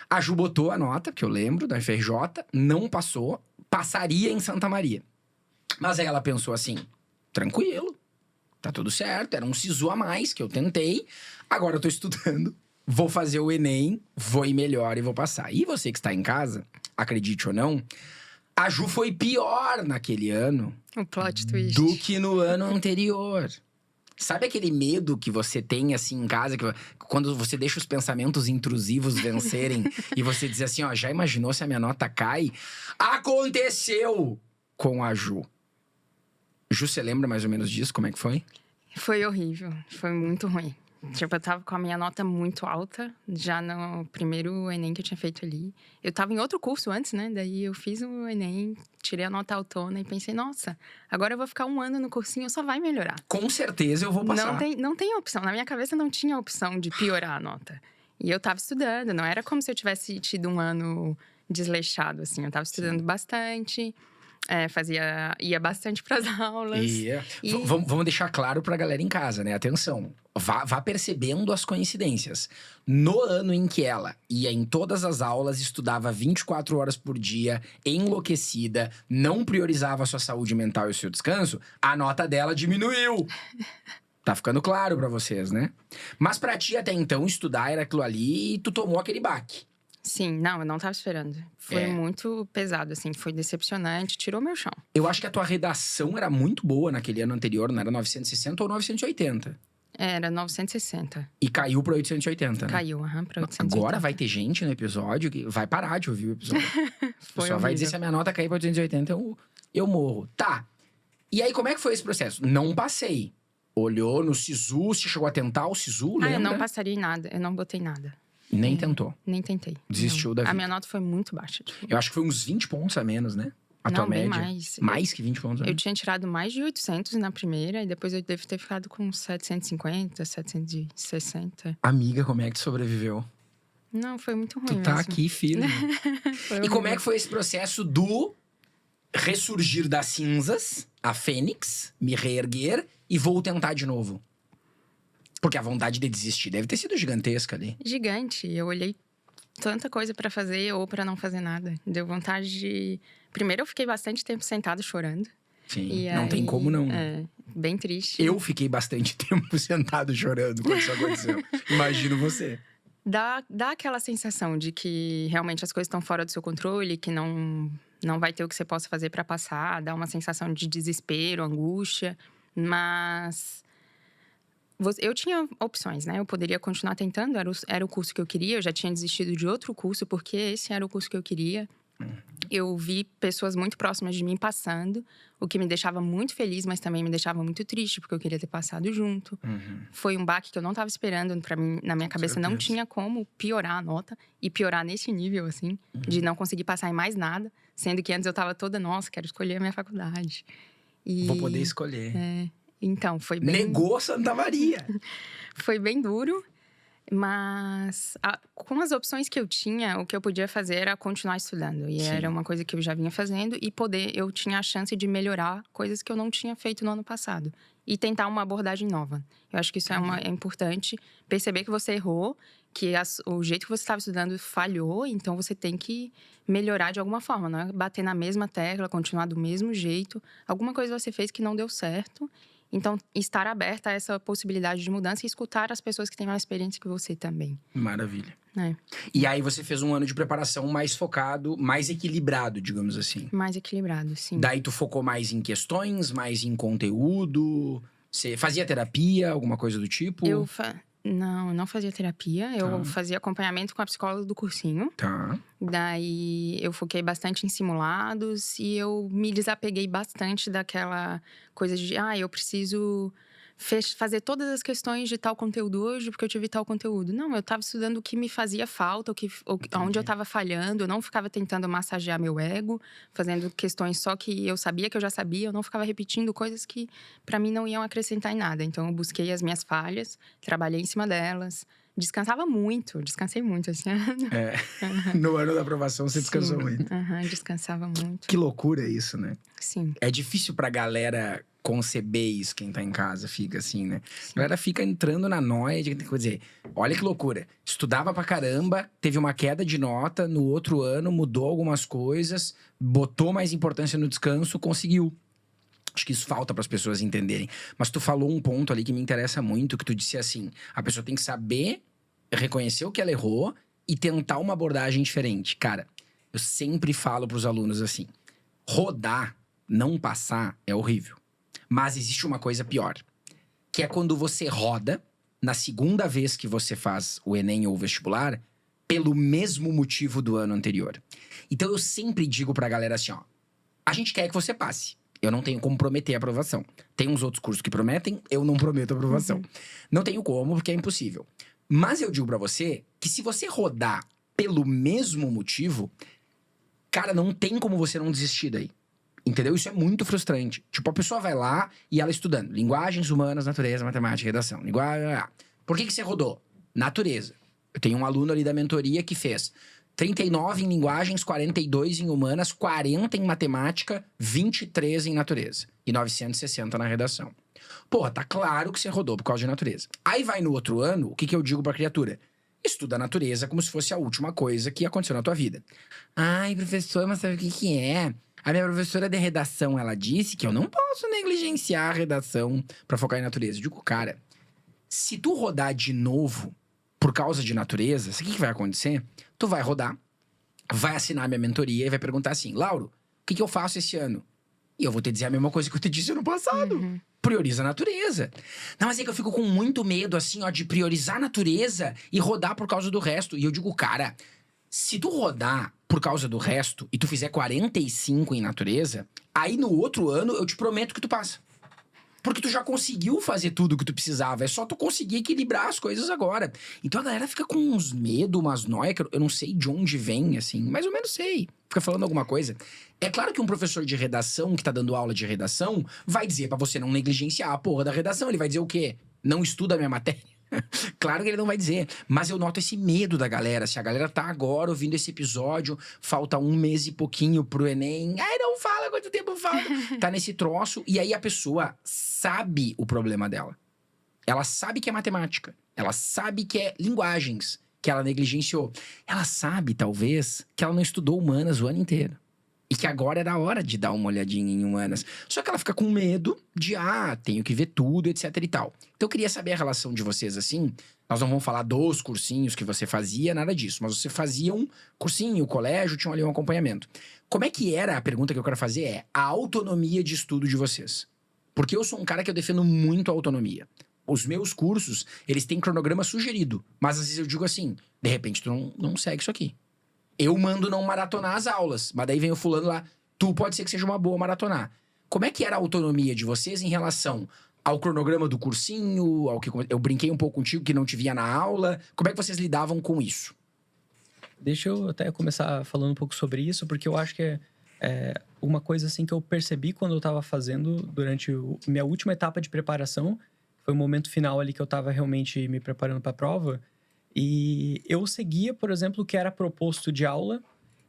S1: a Ju botou a nota, que eu lembro, da UFRJ. Não passou. Passaria em Santa Maria. Mas aí ela pensou assim, tranquilo. Tá tudo certo. Era um SISU a mais que eu tentei. Agora eu tô estudando. Vou fazer o Enem, vou ir melhor e vou passar. E você que está em casa, acredite ou não, a Ju foi pior naquele ano
S2: O plot twist.
S1: do que no ano anterior. Sabe aquele medo que você tem, assim, em casa? Que quando você deixa os pensamentos intrusivos vencerem e você diz assim, ó, já imaginou se a minha nota cai? Aconteceu com a Ju. Ju, você lembra mais ou menos disso? Como é que foi?
S2: Foi horrível, foi muito ruim. Tipo, eu tava com a minha nota muito alta, já no primeiro Enem que eu tinha feito ali. Eu tava em outro curso antes, né? Daí eu fiz o Enem, tirei a nota autona e pensei, nossa, agora eu vou ficar um ano no cursinho, só vai melhorar.
S1: Com certeza eu vou passar.
S2: Não tem opção, na minha cabeça não tinha opção de piorar a nota. E eu tava estudando, não era como se eu tivesse tido um ano desleixado, assim. Eu tava estudando bastante, ia bastante pras aulas.
S1: Vamos deixar claro pra galera em casa, né? Atenção, vá percebendo as coincidências. No ano em que ela ia em todas as aulas, estudava 24 horas por dia, enlouquecida, não priorizava a sua saúde mental e o seu descanso, a nota dela diminuiu. Tá ficando claro pra vocês, né? Mas pra ti, até então, estudar era aquilo ali e tu tomou aquele baque.
S2: Sim, não, eu não tava esperando. Foi muito pesado, assim, foi decepcionante, tirou meu chão.
S1: Eu acho que a tua redação era muito boa naquele ano anterior, não era 960 ou 980?
S2: Era 960.
S1: E caiu pra 880, né?
S2: Caiu, pra 880.
S1: Agora vai ter gente no episódio que vai parar de ouvir o episódio. Só vai dizer se a minha nota cair pra 880, eu morro. Tá. E aí, como é que foi esse processo? Não passei. Olhou no SISU, você chegou a tentar o SISU, lembra?
S2: Eu não passaria em nada, eu não botei nada.
S1: Nem tentou.
S2: Nem tentei.
S1: Desistiu
S2: não.
S1: da vida.
S2: A minha nota foi muito baixa.
S1: Eu acho que foi uns 20 pontos a menos, né? A tua
S2: bem
S1: média.
S2: mais.
S1: Mais que 20 pontos a
S2: Eu
S1: menos.
S2: tinha tirado mais de 800 na primeira, e depois eu devo ter ficado com 750, 760.
S1: Amiga, como é que tu sobreviveu?
S2: Não, foi muito ruim
S1: Tu tá
S2: mesmo.
S1: aqui, filho. E como é
S2: horrível.
S1: que foi esse processo do ressurgir das cinzas, a fênix, me reerguer e vou tentar de novo? Porque a vontade de desistir deve ter sido gigantesca ali.
S2: Gigante. Eu olhei tanta coisa pra fazer ou pra não fazer nada. Deu vontade de... Primeiro, eu fiquei bastante tempo sentada chorando.
S1: Sim,
S2: E
S1: não
S2: aí,
S1: tem como não.
S2: Bem triste.
S1: Eu fiquei bastante tempo sentado chorando quando isso aconteceu. Imagino você.
S2: Dá aquela sensação de que realmente as coisas estão fora do seu controle, que não vai ter o que você possa fazer pra passar. Dá uma sensação de desespero, angústia. Mas Eu tinha opções, né? Eu poderia continuar tentando, era o curso que eu queria. Eu já tinha desistido de outro curso, porque esse era o curso que eu queria. Eu vi pessoas muito próximas de mim passando, o que me deixava muito feliz, mas também me deixava muito triste, porque eu queria ter passado junto. Foi um baque que eu não estava esperando. Para mim, na minha cabeça, não tinha como piorar a nota. E piorar nesse nível, assim, de não conseguir passar em mais nada. Sendo que antes eu estava toda, nossa, quero escolher a minha faculdade.
S1: Vou poder escolher.
S2: Então, foi bem...
S1: Negou Santa Maria!
S2: Foi bem duro. Mas com as opções que eu tinha, o que eu podia fazer era continuar estudando. E era uma coisa que eu já vinha fazendo. E eu tinha a chance de melhorar coisas que eu não tinha feito no ano passado. E tentar uma abordagem nova. Eu acho que isso é importante. Perceber que você errou, que o jeito que você estava estudando falhou. Então, você tem que melhorar de alguma forma. Não é bater na mesma tecla, continuar do mesmo jeito. Alguma coisa você fez que não deu certo. Então, estar aberta a essa possibilidade de mudança e escutar as pessoas que têm mais experiência que você também.
S1: Maravilha.
S2: É.
S1: E aí você fez um ano de preparação mais focado, mais equilibrado, digamos assim.
S2: Mais equilibrado, sim.
S1: Daí tu focou mais em questões, mais em conteúdo? Você fazia terapia, alguma coisa do tipo?
S2: Não, eu não fazia terapia. Eu fazia acompanhamento com a psicóloga do cursinho.
S1: Tá.
S2: Daí, eu foquei bastante em simulados. E eu me desapeguei bastante daquela coisa de... eu preciso fazer todas as questões de tal conteúdo hoje, porque eu tive tal conteúdo. Não, eu estava estudando o que me fazia falta, onde eu estava falhando. Eu não ficava tentando massagear meu ego, fazendo questões só que eu sabia que eu já sabia. Eu não ficava repetindo coisas que, para mim, não iam acrescentar em nada. Então, eu busquei as minhas falhas, trabalhei em cima delas. Descansei muito esse ano.
S1: No ano da aprovação, você descansou muito.
S2: Descansava muito.
S1: Que loucura isso, né?
S2: Sim.
S1: É difícil pra galera conceber isso, quem tá em casa fica assim, né? A galera fica entrando na noia de dizer, olha que loucura. Estudava pra caramba, teve uma queda de nota, no outro ano mudou algumas coisas, botou mais importância no descanso, conseguiu. Acho que isso falta para as pessoas entenderem. Mas tu falou um ponto ali que me interessa muito, que tu disse assim, a pessoa tem que saber reconhecer o que ela errou e tentar uma abordagem diferente. Cara, eu sempre falo pros alunos assim, rodar, não passar, é horrível. Mas existe uma coisa pior, que é quando você roda, na segunda vez que você faz o Enem ou o vestibular, pelo mesmo motivo do ano anterior. Então eu sempre digo pra galera assim, ó, a gente quer que você passe. Eu não tenho como prometer a aprovação. Tem uns outros cursos que prometem, eu não prometo a aprovação. Não tenho como, porque é impossível. Mas eu digo pra você que se você rodar pelo mesmo motivo, cara, não tem como você não desistir daí. Entendeu? Isso é muito frustrante. Tipo, a pessoa vai lá e ela estudando linguagens humanas, natureza, matemática, redação. Por que você rodou? Natureza. Eu tenho um aluno ali da mentoria que fez 39 em linguagens, 42 em humanas, 40 em matemática, 23 em natureza. E 960 na redação. Porra, tá claro que você rodou por causa de natureza. Aí vai no outro ano, o que eu digo pra criatura? Estuda a natureza como se fosse a última coisa que aconteceu na tua vida. Ai, professor, mas sabe o que é? A minha professora de redação, ela disse que eu não posso negligenciar a redação pra focar em natureza. Eu digo, cara, se tu rodar de novo por causa de natureza, sabe o que vai acontecer? Tu vai rodar, vai assinar minha mentoria e vai perguntar assim, Lauro, o que eu faço esse ano? E eu vou te dizer a mesma coisa que eu te disse ano passado. Prioriza a natureza. Não, mas é que eu fico com muito medo, assim, ó, de priorizar a natureza e rodar por causa do resto. E eu digo, cara, se tu rodar por causa do resto e tu fizer 45 em natureza, aí no outro ano eu te prometo que tu passa. Porque tu já conseguiu fazer tudo o que tu precisava. É só tu conseguir equilibrar as coisas agora. Então a galera fica com uns medos, umas noias, que eu não sei de onde vem, assim. Mais ou menos sei. Fica falando alguma coisa. É claro que um professor de redação, que tá dando aula de redação, vai dizer pra você não negligenciar a porra da redação. Ele vai dizer o quê? Não estuda a minha matéria? Claro que ele não vai dizer. Mas eu noto esse medo da galera. Se a galera tá agora ouvindo esse episódio, falta 1 mês e pouquinho pro Enem. Ai, não fala quanto tempo falta. Tá nesse troço. E aí a pessoa sabe o problema dela. Ela sabe que é matemática. Ela sabe que é linguagens, que ela negligenciou. Ela sabe, talvez, que ela não estudou humanas o ano inteiro. E que agora era a hora de dar uma olhadinha em humanas. Só que ela fica com medo de, tenho que ver tudo, etc e tal. Então eu queria saber a relação de vocês, assim. Nós não vamos falar dos cursinhos que você fazia, nada disso. Mas você fazia um cursinho, colégio, tinha ali um acompanhamento. Como é que era, a pergunta que eu quero fazer é, a autonomia de estudo de vocês? Porque eu sou um cara que eu defendo muito a autonomia. Os meus cursos, eles têm cronograma sugerido. Mas às vezes eu digo assim, de repente tu não segue isso aqui. Eu mando não maratonar as aulas, mas daí vem o fulano lá, tu pode ser que seja uma boa maratonar. Como é que era a autonomia de vocês em relação ao cronograma do cursinho, ao que eu brinquei um pouco contigo que não te via na aula? Como é que vocês lidavam com isso?
S3: Deixa eu até começar falando um pouco sobre isso, porque eu acho que é uma coisa assim que eu percebi quando eu estava fazendo durante minha última etapa de preparação. Foi o momento final ali que eu estava realmente me preparando para a prova. E eu seguia, por exemplo, o que era proposto de aula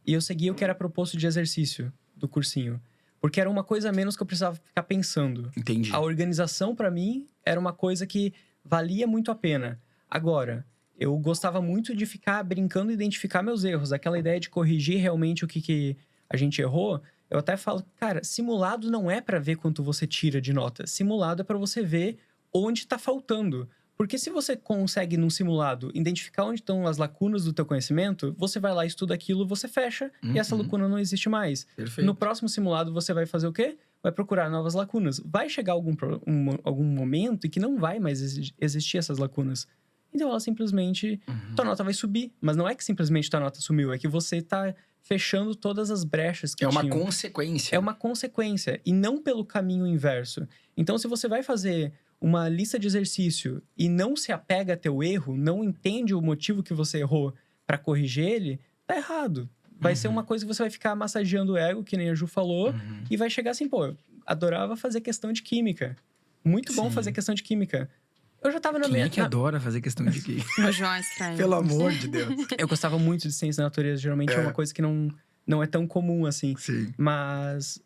S3: e eu seguia o que era proposto de exercício do cursinho. Porque era uma coisa a menos que eu precisava ficar pensando.
S1: Entendi.
S3: A organização, para mim, era uma coisa que valia muito a pena. Agora, eu gostava muito de ficar brincando e identificar meus erros. Aquela ideia de corrigir realmente o que a gente errou. Eu até falo, cara, simulado não é para ver quanto você tira de nota. Simulado é para você ver onde está faltando. Porque se você consegue, num simulado, identificar onde estão as lacunas do teu conhecimento, você vai lá, estuda aquilo, você fecha e essa lacuna não existe mais.
S1: Perfeito.
S3: No próximo simulado, você vai fazer o quê? Vai procurar novas lacunas. Vai chegar algum momento em que não vai mais existir essas lacunas. Então, ela simplesmente... Tua nota vai subir. Mas não é que simplesmente tua nota sumiu. É que você tá fechando todas as brechas que
S1: É uma
S3: tinham.
S1: consequência.
S3: É uma consequência. E não pelo caminho inverso. Então, se você vai fazer uma lista de exercício e não se apega a teu erro, não entende o motivo que você errou para corrigir ele, tá errado. Vai ser uma coisa que você vai ficar massageando o ego, que nem a Ju falou, e vai chegar assim, pô, eu adorava fazer questão de química. Muito bom fazer questão de química. Eu já tava na
S1: Quem
S3: minha...
S1: é que adora fazer questão de quê?
S2: O João é estranho.
S1: Pelo amor de Deus.
S3: Eu gostava muito de ciência da natureza. Geralmente é uma coisa que não é tão comum, assim.
S1: Sim.
S3: Mas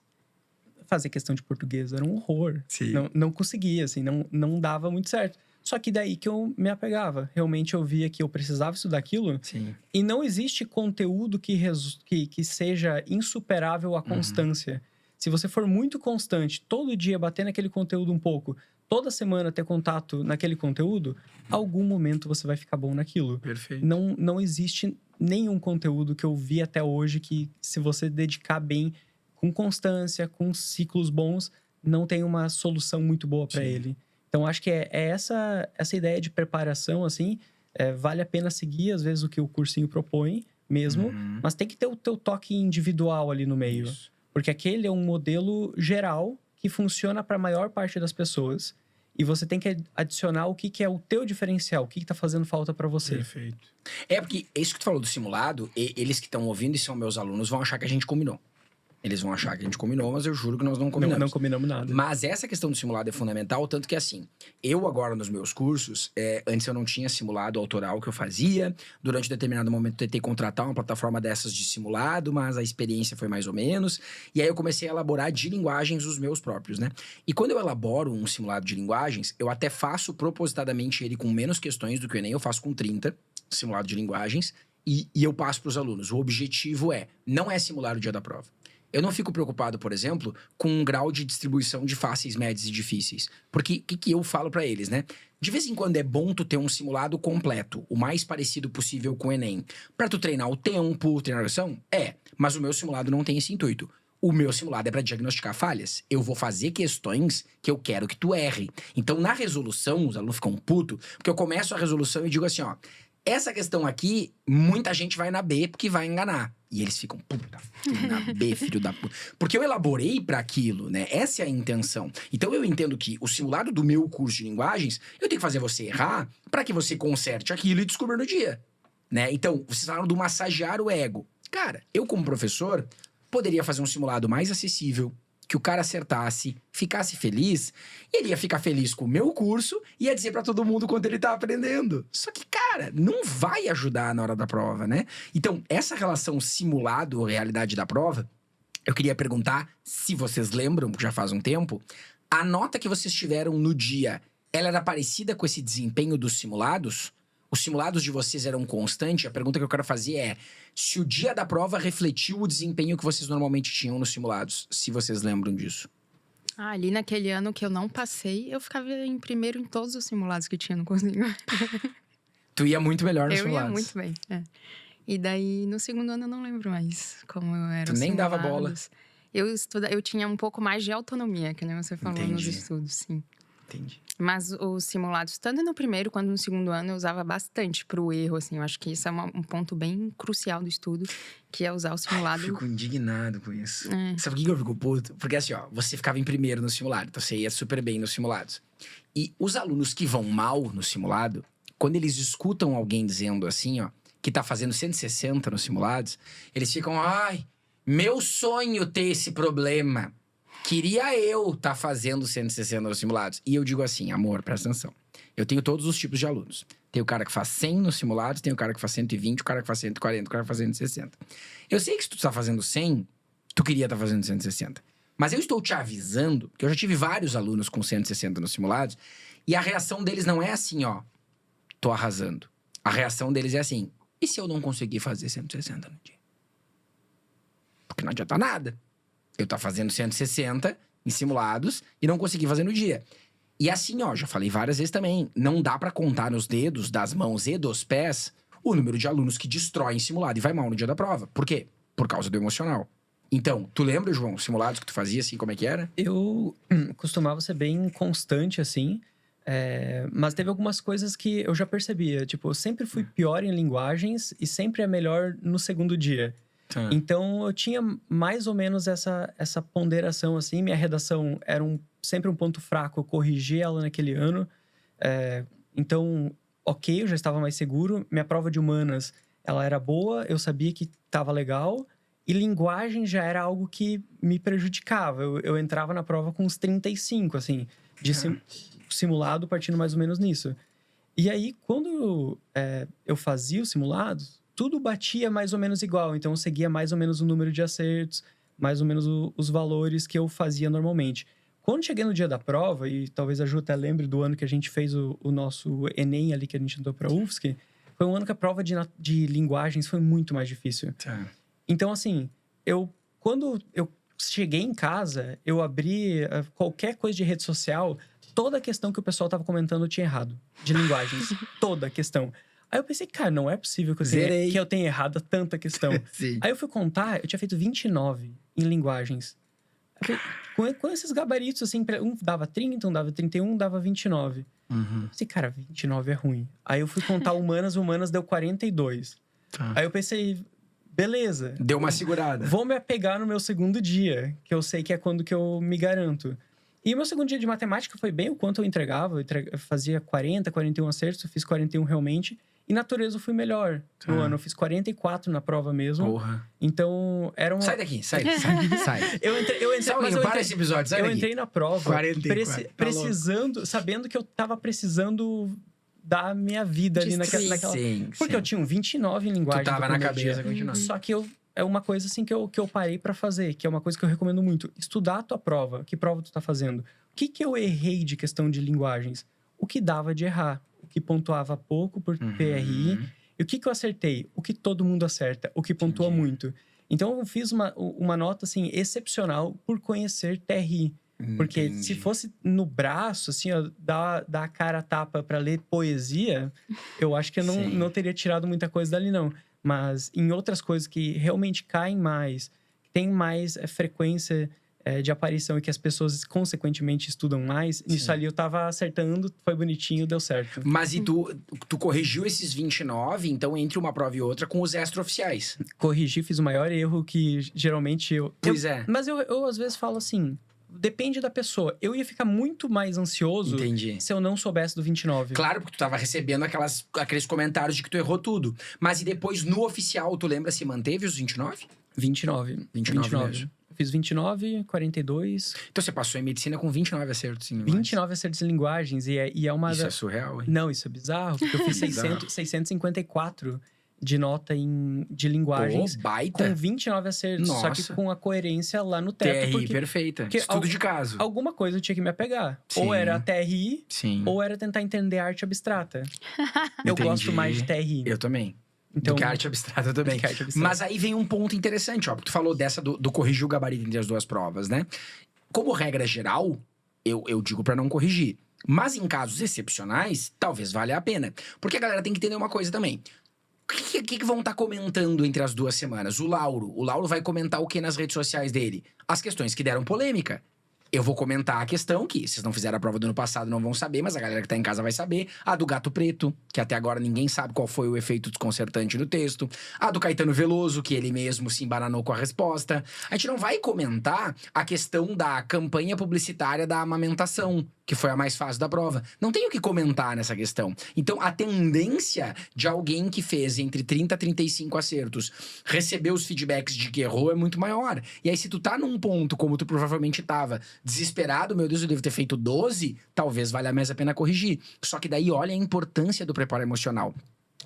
S3: fazer questão de português era um horror.
S1: Sim.
S3: Não conseguia, assim, não dava muito certo. Só que daí que eu me apegava. Realmente eu via que eu precisava estudar aquilo.
S1: Sim.
S3: E não existe conteúdo que seja insuperável à constância. Se você for muito constante, todo dia bater naquele conteúdo um pouco, toda semana ter contato naquele conteúdo, algum momento você vai ficar bom naquilo.
S1: Perfeito.
S3: Não existe nenhum conteúdo que eu vi até hoje que, se você dedicar bem, com constância, com ciclos bons, não tem uma solução muito boa para ele. Então, acho que é essa ideia de preparação, assim, vale a pena seguir, às vezes, o que o cursinho propõe mesmo, mas tem que ter o teu toque individual ali no meio.
S1: Isso.
S3: Porque aquele é um modelo geral que funciona para a maior parte das pessoas. E você tem que adicionar o que é o teu diferencial, o que tá fazendo falta para você.
S1: Perfeito. É porque isso que tu falou do simulado, eles que estão ouvindo e são meus alunos vão achar que a gente combinou. Eles vão achar que a gente combinou, mas eu juro que nós não combinamos.
S3: Não combinamos nada.
S1: Mas essa questão do simulado é fundamental, tanto que assim, eu agora nos meus cursos, antes eu não tinha simulado autoral que eu fazia, durante um determinado momento eu tentei contratar uma plataforma dessas de simulado, mas a experiência foi mais ou menos, e aí eu comecei a elaborar de linguagens os meus próprios, né? E quando eu elaboro um simulado de linguagens, eu até faço propositadamente ele com menos questões do que o Enem, eu faço com 30, simulado de linguagens, e eu passo para os alunos. O objetivo não é simular o dia da prova. Eu não fico preocupado, por exemplo, com um grau de distribuição de fáceis, médios e difíceis. Porque o que eu falo pra eles, né? De vez em quando é bom tu ter um simulado completo, o mais parecido possível com o Enem. Pra tu treinar o tempo, treinar a ação? Mas o meu simulado não tem esse intuito. O meu simulado é pra diagnosticar falhas. Eu vou fazer questões que eu quero que tu erre. Então, na resolução, os alunos ficam putos, porque eu começo a resolução e digo assim, ó... Essa questão aqui, muita gente vai na B porque vai enganar. E eles ficam, puta, na B, filho da puta. Porque eu elaborei pra aquilo, né? Essa é a intenção. Então eu entendo que o simulado do meu curso de linguagens, eu tenho que fazer você errar pra que você conserte aquilo e descubra no dia, né? Então, vocês falaram do massagear o ego. Cara, eu como professor, poderia fazer um simulado mais acessível, que o cara acertasse, ficasse feliz, e ele ia ficar feliz com o meu curso e ia dizer pra todo mundo quanto ele tá aprendendo. Só que, cara, não vai ajudar na hora da prova, né? Então, essa relação simulado-realidade da prova, eu queria perguntar, se vocês lembram, porque já faz um tempo, a nota que vocês tiveram no dia, ela era parecida com esse desempenho dos simulados? Os simulados de vocês eram constantes? A pergunta que eu quero fazer é se o dia da prova refletiu o desempenho que vocês normalmente tinham nos simulados, se vocês lembram disso.
S2: Ali naquele ano que eu não passei, eu ficava em primeiro em todos os simulados que tinha no cursinho.
S1: Tu ia muito melhor nos
S2: Eu
S1: simulados.
S2: ia muito bem, E daí, no segundo ano, eu não lembro mais como eu era.
S1: Tu nem dava bola.
S2: Eu tinha um pouco mais de autonomia, que nem você falou nos
S1: Entendi.
S2: estudos, sim.
S1: Entendi.
S2: Mas os simulados, tanto no primeiro quanto no segundo ano, eu usava bastante pro erro, assim. Eu acho que isso é um ponto bem crucial do estudo, que é usar o simulado.
S1: Fico indignado com isso.
S2: É.
S1: Sabe por que eu fico puto? Porque assim, ó, você ficava em primeiro no simulado, então você ia super bem nos simulados. E os alunos que vão mal no simulado, quando eles escutam alguém dizendo assim, ó, que tá fazendo 160 nos simulados, eles ficam, ai, meu sonho ter esse problema. Queria eu tá fazendo 160 nos simulados. E eu digo assim, amor, presta atenção. Eu tenho todos os tipos de alunos. Tem o cara que faz 100 nos simulados, tem o cara que faz 120, o cara que faz 140, o cara que faz 160. Eu sei que se tu tá fazendo 100, tu queria estar fazendo 160. Mas eu estou te avisando, que eu já tive vários alunos com 160 nos simulados, e a reação deles não é assim, ó, tô arrasando. A reação deles é assim, e se eu não conseguir fazer 160 no dia? Porque não adianta nada. Eu tá fazendo 160 em simulados e não consegui fazer no dia. E assim, ó, já falei várias vezes também, não dá pra contar nos dedos das mãos e dos pés o número de alunos que destroem simulado e vai mal no dia da prova. Por quê? Por causa do emocional. Então, tu lembra, João, os simulados que tu fazia, assim, como é que era?
S3: Eu costumava ser bem constante, assim. Mas teve algumas coisas que eu já percebia. Tipo, eu sempre fui pior em linguagens e sempre é melhor no segundo dia. Então, eu tinha mais ou menos essa ponderação, assim. Minha redação era sempre um ponto fraco. Eu corrigi ela naquele ano. Então, ok, eu já estava mais seguro. Minha prova de humanas, ela era boa. Eu sabia que estava legal. E linguagem já era algo que me prejudicava. Eu entrava na prova com uns 35, assim. De simulado, partindo mais ou menos nisso. E aí, quando eu fazia os simulados, tudo batia mais ou menos igual. Então, eu seguia mais ou menos o número de acertos, mais ou menos os valores que eu fazia normalmente. Quando cheguei no dia da prova, e talvez a Ju até lembre do ano que a gente fez o nosso Enem ali, que a gente entrou para a UFSC, foi um ano que a prova de linguagens foi muito mais difícil. Então, assim, quando eu cheguei em casa, eu abri qualquer coisa de rede social, toda a questão que o pessoal tava comentando eu tinha errado, de linguagens. Toda a questão. Aí eu pensei, cara, não é possível que eu tenha errado tanta questão. Aí eu fui contar, eu tinha feito 29 em linguagens. Com esses gabaritos, assim, um dava 30, um dava 31, um dava 29. Eu pensei, cara, 29 é ruim. Aí eu fui contar humanas deu 42. Aí eu pensei, beleza.
S1: Deu uma segurada.
S3: Vou me apegar no meu segundo dia, que eu sei que é quando que eu me garanto. E o meu segundo dia de matemática foi bem o quanto eu entregava. Eu fazia 40, 41 acertos, eu fiz 41 realmente. E natureza eu fui melhor no ano. Eu fiz 44 na prova mesmo.
S1: Porra.
S3: Então, era uma...
S1: Sai daqui, sai.
S3: Eu entrei
S1: esse episódio, sai
S3: eu
S1: daqui.
S3: entrei na prova
S1: 44,
S3: precisando, sabendo que eu tava precisando da minha vida ali naquela...
S1: Sim,
S3: Porque eu tinha um 29 em linguagem.
S1: Tu tava na cabeça, continuando.
S3: Só que é uma coisa assim que eu parei pra fazer, que é uma coisa que eu recomendo muito. Estudar a tua prova. Que prova tu tá fazendo? O que eu errei de questão de linguagens? O que dava de errar? O que pontuava pouco por PRI? E o que eu acertei? O que todo mundo acerta? O que pontua muito? Então, eu fiz uma nota, assim, excepcional por conhecer TRI. Porque se fosse no braço, assim, ó, dar a cara a tapa pra ler poesia, eu acho que eu não teria tirado muita coisa dali, não. Mas em outras coisas que realmente caem mais, tem mais frequência de aparição e que as pessoas, consequentemente, estudam mais, nisso ali eu tava acertando, foi bonitinho, deu certo.
S1: Mas e tu corrigiu esses 29, então, entre uma prova e outra, com os extraoficiais?
S3: Corrigi, fiz o maior erro que geralmente eu...
S1: Pois é.
S3: Mas eu às vezes falo assim... Depende da pessoa. Eu ia ficar muito mais ansioso se eu não soubesse do 29.
S1: Claro, porque tu tava recebendo aqueles comentários de que tu errou tudo. Mas e depois, no oficial, tu lembra se manteve os 29?
S3: 29.
S1: Mesmo.
S3: Fiz 29, 42...
S1: Então você passou em medicina com 29 acertos em linguagens.
S3: 29 acertos em linguagens. E é uma...
S1: Isso é surreal, hein?
S3: Não, isso é bizarro. Porque eu fiz 654 de nota de linguagens.
S1: Pô, baita.
S3: Com 29 acertos.
S1: Nossa.
S3: Só que com a coerência lá no teto.
S1: TRI perfeita.
S3: porque
S1: Estudo de caso.
S3: Alguma coisa eu tinha que me apegar.
S1: Sim.
S3: Ou era a TRI,
S1: Sim.
S3: ou era tentar entender arte abstrata. Eu
S1: Entendi.
S3: gosto mais de TRI.
S1: Eu também.
S3: Então,
S1: do que arte abstrata também.
S3: do que arte abstrata.
S1: Mas aí vem um ponto interessante, ó. Porque tu falou dessa do corrigir o gabarito entre as duas provas, né? Como regra geral, eu digo pra não corrigir. Mas em casos excepcionais, talvez valha a pena. Porque a galera tem que entender uma coisa também. O que vão estar comentando entre as 2 semanas? O Lauro vai comentar o que nas redes sociais dele? As questões que deram polêmica. Eu vou comentar a questão que vocês não fizeram a prova do ano passado, não vão saber, mas a galera que tá em casa vai saber. A do Gato Preto, que até agora ninguém sabe qual foi o efeito desconcertante do texto. A do Caetano Veloso, que ele mesmo se embananou com a resposta. A gente não vai comentar a questão da campanha publicitária da amamentação, que foi a mais fácil da prova. Não tenho o que comentar nessa questão. Então, a tendência de alguém que fez entre 30 a 35 acertos receber os feedbacks de que errou é muito maior. E aí, se tu tá num ponto, como tu provavelmente tava, desesperado, meu Deus, eu devo ter feito 12, talvez valha mais a pena corrigir. Só que daí, olha a importância do preparo emocional.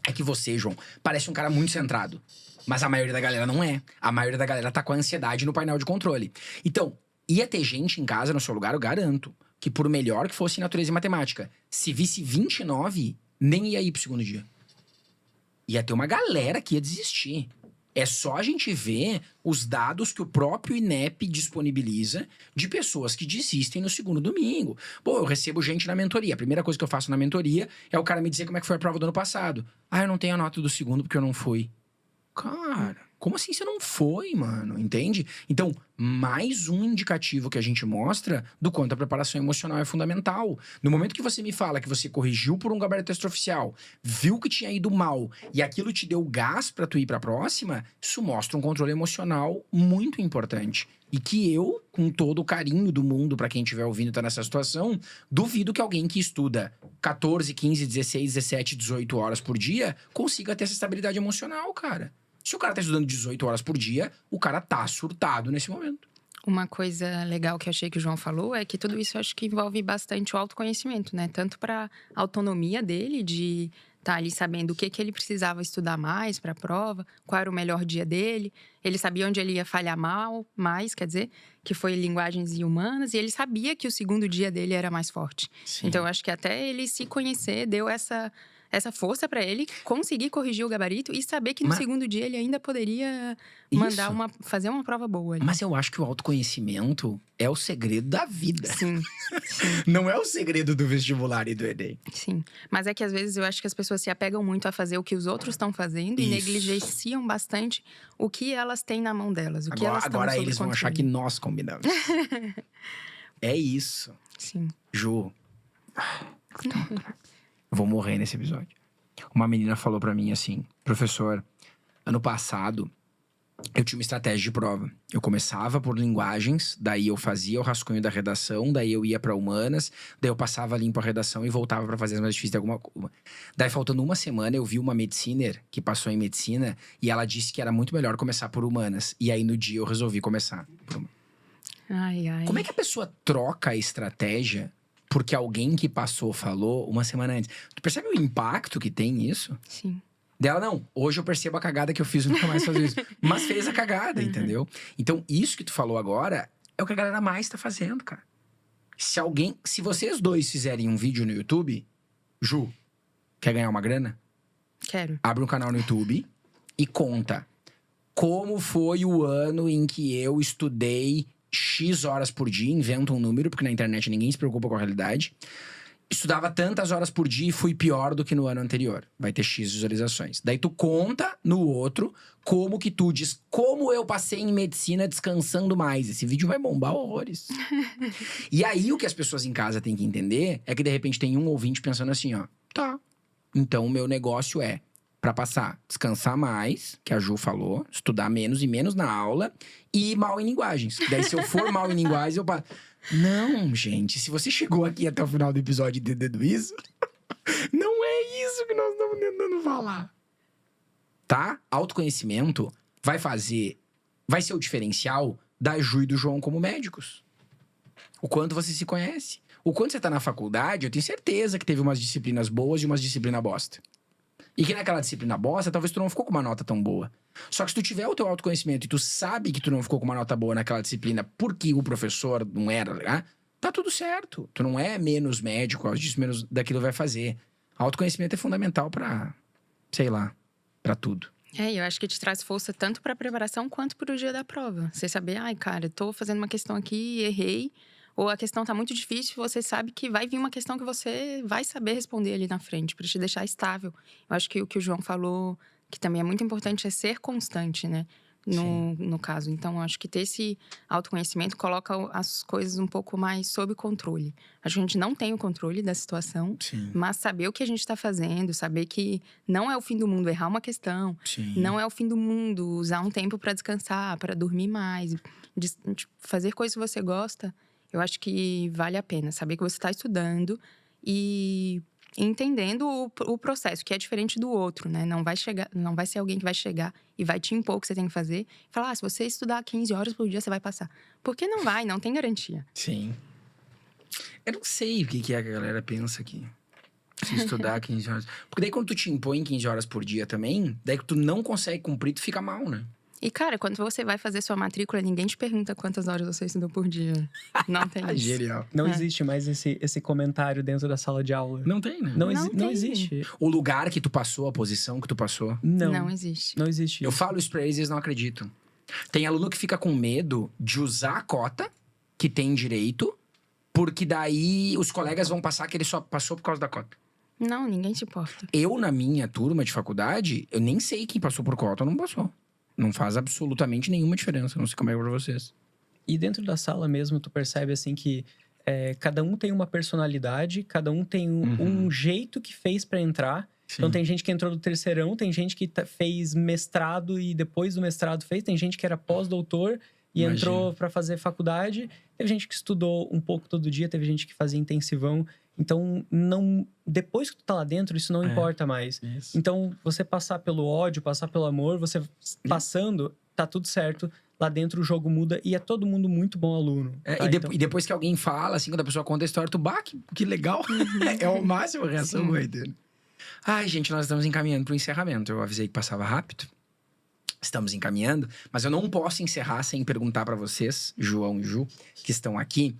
S1: É que você, João, parece um cara muito centrado. Mas a maioria da galera não é. A maioria da galera tá com a ansiedade no painel de controle. Então, ia ter gente em casa, no seu lugar, eu garanto, que por melhor que fosse em natureza e matemática, se visse 29, nem ia ir pro segundo dia. Ia ter uma galera que ia desistir. É só a gente ver os dados que o próprio INEP disponibiliza de pessoas que desistem no segundo domingo. Pô, eu recebo gente na mentoria. A primeira coisa que eu faço na mentoria é o cara me dizer como é que foi a prova do ano passado. Ah, eu não tenho a nota do segundo porque eu não fui. Cara, como assim você não foi, mano? Entende? Então, mais um indicativo que a gente mostra do quanto a preparação emocional é fundamental. No momento que você me fala que você corrigiu por um gabarito extraoficial, viu que tinha ido mal e aquilo te deu gás pra tu ir pra próxima, isso mostra um controle emocional muito importante. E que eu, com todo o carinho do mundo pra quem estiver ouvindo e tá nessa situação, duvido que alguém que estuda 14, 15, 16, 17, 18 horas por dia consiga ter essa estabilidade emocional, cara. Se o cara tá estudando 18 horas por dia, o cara tá surtado nesse momento.
S2: Uma coisa legal que eu achei que o João falou é que tudo isso eu acho que envolve bastante o autoconhecimento, né? Tanto para autonomia dele, de estar ali sabendo o que ele precisava estudar mais para a prova, qual era o melhor dia dele. Ele sabia onde ele ia falhar mais, quer dizer, que foi linguagens e humanas, e ele sabia que o segundo dia dele era mais forte.
S1: Sim.
S2: Então, eu acho que até ele se conhecer deu essa força para ele conseguir corrigir o gabarito e saber que no segundo dia ele ainda poderia mandar fazer uma prova boa ali.
S1: Mas eu acho que o autoconhecimento é o segredo da vida.
S2: Sim.
S1: Não é o segredo do vestibular e do Enem.
S2: Sim. Mas é que às vezes eu acho que as pessoas se apegam muito a fazer o que os outros estão fazendo e negligenciam bastante o que elas têm na mão delas.
S1: Agora eles vão achar que nós combinamos. É isso.
S2: Sim.
S1: Ju. Eu vou morrer nesse episódio. Uma menina falou pra mim assim: professor, ano passado eu tinha uma estratégia de prova. Eu começava por linguagens, daí eu fazia o rascunho da redação, daí eu ia pra humanas, daí eu passava limpo a redação e voltava pra fazer as mais difíceis de alguma coisa. Daí, faltando uma semana, eu vi uma mediciner que passou em medicina e ela disse que era muito melhor começar por humanas. E aí, no dia, eu resolvi começar por humanas.
S2: Ai.
S1: Como é que a pessoa troca a estratégia porque alguém que passou falou uma semana antes? Tu percebe o impacto que tem isso?
S2: Sim.
S1: Dela, não. Hoje eu percebo a cagada que eu fiz, nunca mais fazer isso. Mas fez a cagada, entendeu? Então, isso que tu falou agora é o que a galera mais tá fazendo, cara. Se vocês dois fizerem um vídeo no YouTube, Ju, quer ganhar uma grana?
S2: Quero.
S1: Abre um canal no YouTube e conta como foi o ano em que eu estudei X horas por dia, inventa um número, porque na internet ninguém se preocupa com a realidade. Estudava tantas horas por dia e fui pior do que no ano anterior. Vai ter X visualizações. Daí tu conta no outro como que tu diz, como eu passei em medicina descansando mais. Esse vídeo vai bombar horrores. E aí o que as pessoas em casa têm que entender é que de repente tem um ouvinte pensando assim, ó. Tá. Então o meu negócio é, pra passar, descansar mais, que a Ju falou, estudar menos e menos na aula, e ir mal em linguagens. Daí se eu for mal em linguagens, eu passo. Não, gente, se você chegou aqui até o final do episódio entendendo isso, não é isso que nós estamos tentando falar. Tá? Autoconhecimento vai ser o diferencial da Ju e do João como médicos. O quanto você se conhece. O quanto você tá na faculdade, eu tenho certeza que teve umas disciplinas boas e umas disciplinas bosta. E que naquela disciplina bosta, talvez tu não ficou com uma nota tão boa. Só que se tu tiver o teu autoconhecimento e tu sabe que tu não ficou com uma nota boa naquela disciplina porque o professor não era, tá tudo certo. Tu não é menos médico, disso menos daquilo vai fazer. Autoconhecimento é fundamental pra, sei lá, pra tudo.
S2: Eu acho que te traz força tanto pra preparação quanto pro dia da prova. Você saber, cara, tô fazendo uma questão aqui, errei. Ou a questão tá muito difícil, você sabe que vai vir uma questão que você vai saber responder ali na frente, para te deixar estável. Eu acho que o que o João falou, que também é muito importante, é ser constante, né? no caso. Então, eu acho que ter esse autoconhecimento coloca as coisas um pouco mais sob controle. Acho que a gente não tem o controle da situação,
S1: Sim.
S2: mas saber o que a gente está fazendo, saber que não é o fim do mundo errar uma questão,
S1: Sim.
S2: não é o fim do mundo usar um tempo para descansar, para dormir mais, de fazer coisas que você gosta, eu acho que vale a pena. Saber que você está estudando e entendendo o processo, que é diferente do outro, né? Não vai ser alguém que vai chegar e vai te impor o que você tem que fazer. Falar, se você estudar 15 horas por dia, você vai passar. Porque não vai, não tem garantia.
S1: Sim. Eu não sei o que é que a galera pensa aqui. Se estudar 15 horas. Porque daí quando tu te impõe 15 horas por dia também, daí que tu não consegue cumprir, tu fica mal, né?
S2: E, cara, quando você vai fazer sua matrícula, ninguém te pergunta quantas horas você estudou por dia. Não tem isso.
S1: Genial.
S3: Não existe mais esse comentário dentro da sala de aula.
S1: Não tem, né?
S2: Não
S3: Não
S2: tem.
S3: existe.
S1: O lugar que tu passou, a posição que tu passou.
S2: Não existe.
S3: Não existe
S1: Eu
S3: isso.
S1: falo isso pra eles e eles não acreditam. Tem aluno que fica com medo de usar a cota que tem direito, porque daí os colegas vão passar que ele só passou por causa da cota.
S2: Não, ninguém se importa.
S1: Eu, na minha turma de faculdade, eu nem sei quem passou por cota ou não passou. Não faz absolutamente nenhuma diferença. Não sei como é pra vocês.
S3: E dentro da sala mesmo, tu percebe assim que cada um tem uma personalidade, cada um tem um jeito que fez pra entrar. Então tem gente que entrou do terceirão, tem gente que fez mestrado e depois do mestrado fez, tem gente que era pós-doutor e
S1: Imagina.
S3: entrou pra fazer faculdade, teve gente que estudou um pouco todo dia, teve gente que fazia intensivão. Então, depois que tu tá lá dentro, isso não importa mais.
S1: Isso.
S3: Então, você passar pelo ódio, passar pelo amor, você passando, tá tudo certo. Lá dentro o jogo muda e é todo mundo muito bom aluno. Tá?
S1: E depois que alguém fala, assim, quando a pessoa conta a história, tu, bah, que legal. É o máximo a reação, vai dele. Ai, gente, nós estamos encaminhando pro encerramento. Eu avisei que passava rápido. Estamos encaminhando. Mas eu não posso encerrar sem perguntar pra vocês, João e Ju, que estão aqui.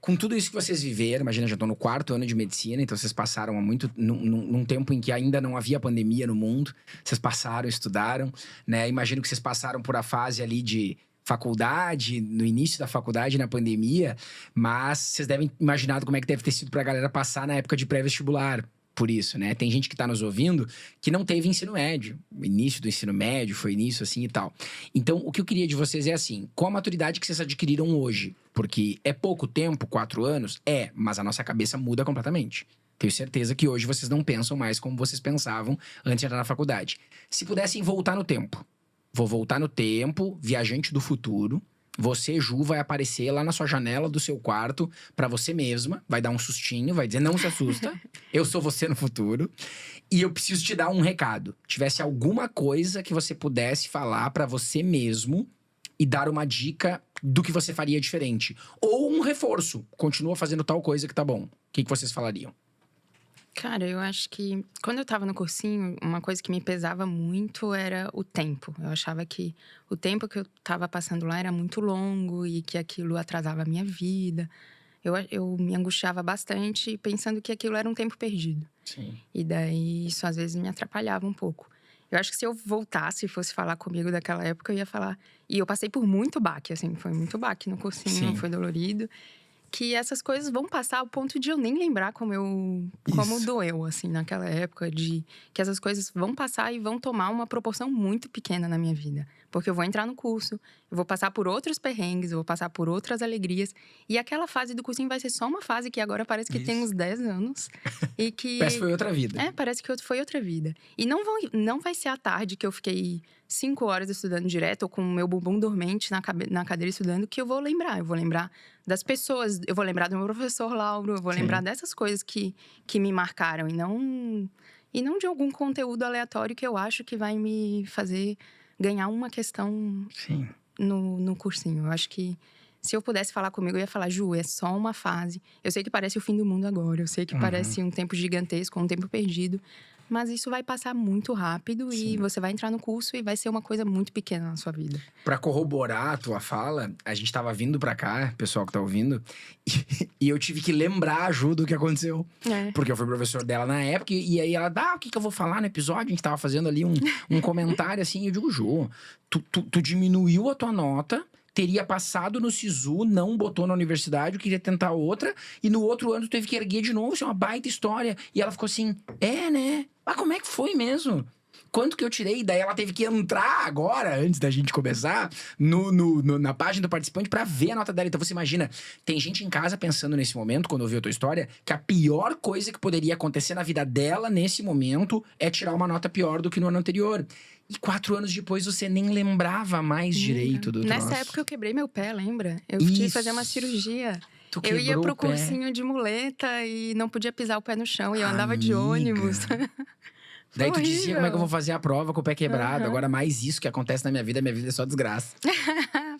S1: Com tudo isso que vocês viveram, imagina, já estou no 4º ano de medicina, então vocês passaram num tempo em que ainda não havia pandemia no mundo. Vocês passaram, estudaram, né? Imagino que vocês passaram por a fase ali de faculdade, no início da faculdade, na pandemia. Mas vocês devem imaginar como é que deve ter sido pra galera passar na época de pré-vestibular. Por isso, né? Tem gente que tá nos ouvindo que não teve ensino médio. O início do ensino médio foi início, assim, e tal. Então, o que eu queria de vocês é assim, qual a maturidade que vocês adquiriram hoje? Porque é pouco tempo, 4 anos? Mas a nossa cabeça muda completamente. Tenho certeza que hoje vocês não pensam mais como vocês pensavam antes de entrar na faculdade. Se pudessem voltar no tempo. Vou voltar no tempo, viajante do futuro. Você, Ju, vai aparecer lá na sua janela do seu quarto pra você mesma. Vai dar um sustinho, vai dizer, não se assusta. Eu sou você no futuro. E eu preciso te dar um recado. Tivesse alguma coisa que você pudesse falar pra você mesmo e dar uma dica do que você faria diferente. Ou um reforço. Continua fazendo tal coisa que tá bom. O que vocês falariam?
S2: Cara, eu acho que quando eu tava no cursinho, uma coisa que me pesava muito era o tempo. Eu achava que o tempo que eu tava passando lá era muito longo e que aquilo atrasava a minha vida. Eu me angustiava bastante pensando que aquilo era um tempo perdido.
S1: Sim.
S2: E daí isso às vezes me atrapalhava um pouco. Eu acho que se eu voltasse e fosse falar comigo daquela época, eu ia falar. E eu passei por muito baque, assim, foi muito baque no cursinho,
S1: Sim.
S2: foi dolorido. Que essas coisas vão passar ao ponto de eu nem lembrar como doeu, assim, naquela época. Que essas coisas vão passar e vão tomar uma proporção muito pequena na minha vida. Porque eu vou entrar no curso, eu vou passar por outros perrengues, eu vou passar por outras alegrias. E aquela fase do cursinho vai ser só uma fase que agora parece que tem uns 10 anos. E que…
S1: Parece que foi outra vida.
S2: Parece que foi outra vida. E não vai ser à tarde que eu fiquei 5 horas estudando direto, ou com o meu bumbum dormente na cadeira estudando, que eu vou lembrar. Eu vou lembrar das pessoas, eu vou lembrar do meu professor Lauro, eu vou lembrar dessas coisas que me marcaram. E não de algum conteúdo aleatório que eu acho que vai me fazer ganhar uma questão no cursinho. Eu acho que se eu pudesse falar comigo, eu ia falar, Ju, é só uma fase. Eu sei que parece o fim do mundo agora, eu sei que parece um tempo gigantesco, um tempo perdido. Mas isso vai passar muito rápido e você vai entrar no curso e vai ser uma coisa muito pequena na sua vida.
S1: Pra corroborar a tua fala, a gente tava vindo pra cá, pessoal que tá ouvindo, e eu tive que lembrar a Ju do que aconteceu. Porque eu fui professor dela na época, e aí ela, o que eu vou falar no episódio? A gente tava fazendo ali um comentário assim, e eu digo, Ju, tu diminuiu a tua nota, teria passado no SISU, não botou na universidade, eu queria tentar outra, e no outro ano tu teve que erguer de novo, isso é uma baita história. E ela ficou assim, né? Mas como é que foi mesmo? quanto que eu tirei? Daí ela teve que entrar agora, antes da gente começar, na página do participante pra ver a nota dela. Então você imagina, tem gente em casa pensando nesse momento, quando ouviu a tua história, que a pior coisa que poderia acontecer na vida dela nesse momento é tirar uma nota pior do que no ano anterior. E 4 anos depois você nem lembrava mais direito do troço.
S2: Nessa época eu quebrei meu pé, lembra? Eu tive que fazer uma
S1: Isso.
S2: cirurgia.
S1: Tu
S2: Eu ia
S1: quebrou
S2: pro
S1: o pé.
S2: cursinho de muleta e não podia pisar o pé no chão. E eu andava de
S1: Amiga.
S2: ônibus.
S1: Daí tu dizia,
S2: horrível.
S1: como é que eu vou fazer a prova com o pé quebrado?
S2: Aham.
S1: Agora mais isso que acontece na minha vida é só desgraça.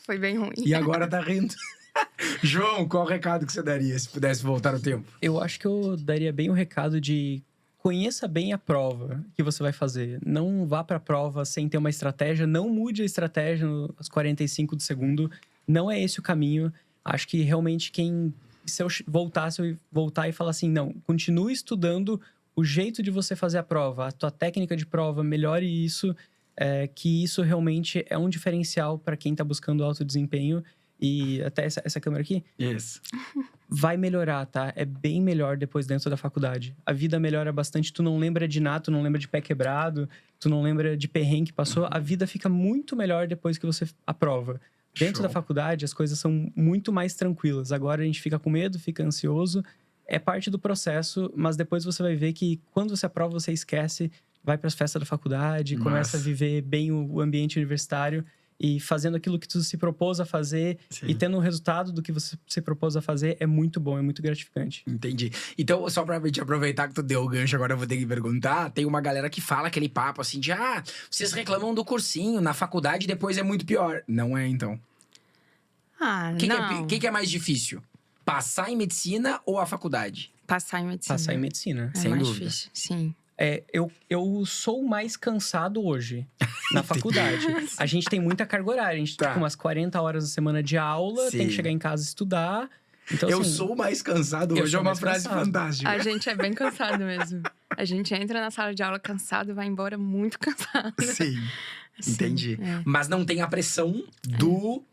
S2: Foi bem ruim.
S1: E agora tá rindo. João, qual o recado que você daria se pudesse voltar no tempo?
S3: Eu acho que eu daria bem o recado de conheça bem a prova que você vai fazer. Não vá pra prova sem ter uma estratégia. Não mude a estratégia aos 45 do segundo. Não é esse o caminho. Acho que realmente se eu voltar e falar assim, não, continue estudando o jeito de você fazer a prova, a tua técnica de prova, melhore isso, que isso realmente é um diferencial para quem tá buscando alto desempenho. E até essa câmera aqui,
S1: Isso.
S3: vai melhorar, tá? É bem melhor depois dentro da faculdade. A vida melhora bastante, tu não lembra de nada, tu não lembra de pé quebrado, tu não lembra de perrengue que passou. A vida fica muito melhor depois que você aprova. Dentro
S1: Show.
S3: da faculdade, as coisas são muito mais tranquilas. Agora a gente fica com medo, fica ansioso. É parte do processo, mas depois você vai ver que quando você aprova, você esquece, vai para as festas da faculdade, começa a viver bem o ambiente universitário e fazendo aquilo que tu se propôs a fazer.
S1: Sim.
S3: E tendo o resultado do que você se propôs a fazer é muito bom, é muito gratificante.
S1: Entendi. Então, só pra te aproveitar que tu deu o gancho, agora eu vou ter que perguntar. Tem uma galera que fala aquele papo assim de vocês reclamam do cursinho, na faculdade depois é muito pior. Não é, então.
S2: Não.
S1: O que é mais difícil? Passar em medicina ou a faculdade?
S2: Passar em medicina.
S3: Passar em medicina.
S2: É
S1: sem
S2: mais
S1: dúvida.
S2: difícil, sim.
S3: Eu sou mais cansado hoje na faculdade. A gente tem muita carga horária. A gente
S1: Tá.
S3: tem umas 40 horas a semana de aula, tem que
S1: Sim.
S3: chegar em casa e estudar. Então,
S1: Eu
S3: assim,
S1: sou mais cansado
S3: eu
S1: hoje, é
S3: sou
S1: uma
S3: mais
S1: frase
S3: cansado.
S1: fantástica.
S2: A gente é bem cansado mesmo. A gente entra na sala de aula cansado e vai embora muito cansado.
S1: Sim,
S2: Sim,
S1: entendi.
S2: é.
S1: Mas não tem a pressão do...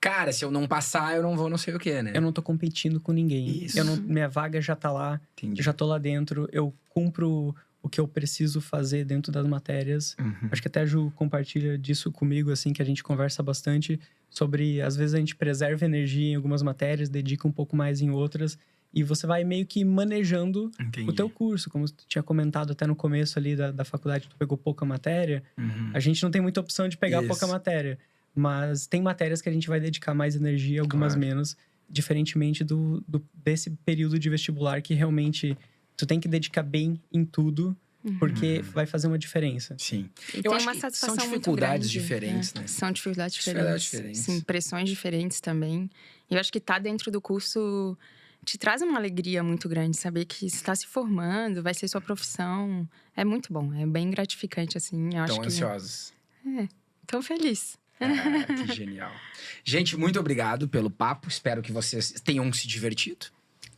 S1: Cara, se eu não passar, eu não vou não sei o quê, né?
S3: eu não tô competindo com ninguém.
S1: Isso.
S3: Minha vaga já tá lá,
S1: Entendi.
S3: eu já tô lá dentro. Eu cumpro o que eu preciso fazer dentro das matérias.
S1: Uhum.
S3: Acho que até a Ju compartilha disso comigo, assim, que a gente conversa bastante sobre... Às vezes a gente preserva energia em algumas matérias, dedica um pouco mais em outras. E você vai meio que manejando
S1: Entendi.
S3: o teu curso. Como tu tinha comentado até no começo ali da faculdade, tu pegou pouca matéria.
S1: Uhum.
S3: A gente não tem muita opção de pegar
S1: Isso.
S3: pouca matéria. Mas tem matérias que a gente vai dedicar mais energia, algumas
S1: Claro.
S3: menos. Diferentemente desse período de vestibular que realmente tu tem que dedicar bem em tudo. Porque vai fazer uma diferença.
S1: Sim.
S2: E
S1: Eu
S2: tem
S1: acho
S2: uma
S1: que
S2: satisfação
S1: são
S2: muito
S1: dificuldades
S2: grande,
S1: diferentes, né?
S2: São dificuldades
S1: Dificuldades
S2: diferentes.
S1: diferentes.
S2: Sim, pressões diferentes também. E eu acho que tá dentro do curso te traz uma alegria muito grande. Saber que está se formando, vai ser sua profissão. É muito bom, é bem gratificante, assim. Eu acho
S1: Estão
S2: que...
S1: ansiosos.
S2: Tô feliz.
S1: Que genial. Gente, muito obrigado pelo papo. Espero que vocês tenham se divertido.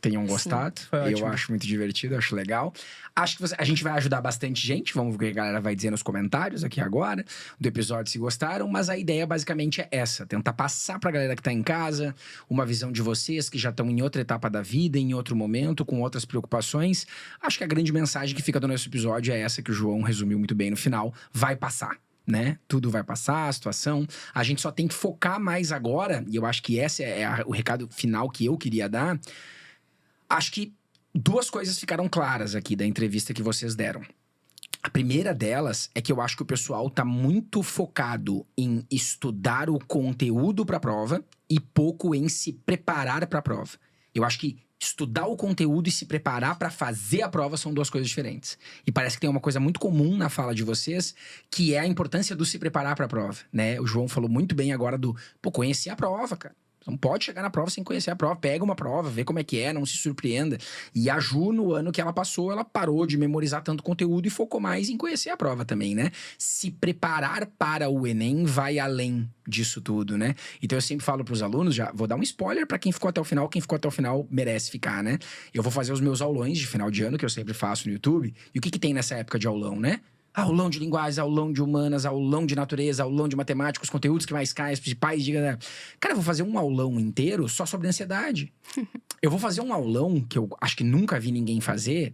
S1: Tenham gostado.
S3: Foi
S1: Eu
S3: ótimo.
S1: acho muito divertido, acho legal. Acho que a gente vai ajudar bastante gente. Vamos ver o que a galera vai dizer nos comentários aqui agora do episódio, se gostaram. Mas a ideia basicamente é essa: tentar passar pra galera que tá em casa uma visão de vocês que já estão em outra etapa da vida, em outro momento, com outras preocupações. Acho que a grande mensagem que fica do nosso episódio é essa que o João resumiu muito bem no final: vai passar. Né? Tudo vai passar, a situação. A gente só tem que focar mais agora, e eu acho que esse é o recado final que eu queria dar. Acho que 2 coisas ficaram claras aqui da entrevista que vocês deram. A primeira delas é que eu acho que o pessoal tá muito focado em estudar o conteúdo para a prova e pouco em se preparar para a prova. Eu acho que estudar o conteúdo e se preparar para fazer a prova são 2 coisas diferentes. E parece que tem uma coisa muito comum na fala de vocês, que é a importância do se preparar para a prova, né? O João falou muito bem agora conhecer a prova, cara. Não pode chegar na prova sem conhecer a prova. Pega uma prova, vê como é que é, não se surpreenda. E a Ju, no ano que ela passou, ela parou de memorizar tanto conteúdo e focou mais em conhecer a prova também, né? Se preparar para o Enem vai além disso tudo, né? Então eu sempre falo pros alunos, já vou dar um spoiler pra quem ficou até o final. Quem ficou até o final merece ficar, né? Eu vou fazer os meus aulões de final de ano, que eu sempre faço no YouTube. E o que tem nessa época de aulão, né? Aulão de linguagens, aulão de humanas, aulão de natureza, aulão de matemática, os conteúdos que mais caem, as principais dicas. Cara, eu vou fazer um aulão inteiro só sobre ansiedade. Eu vou fazer um aulão que eu acho que nunca vi ninguém fazer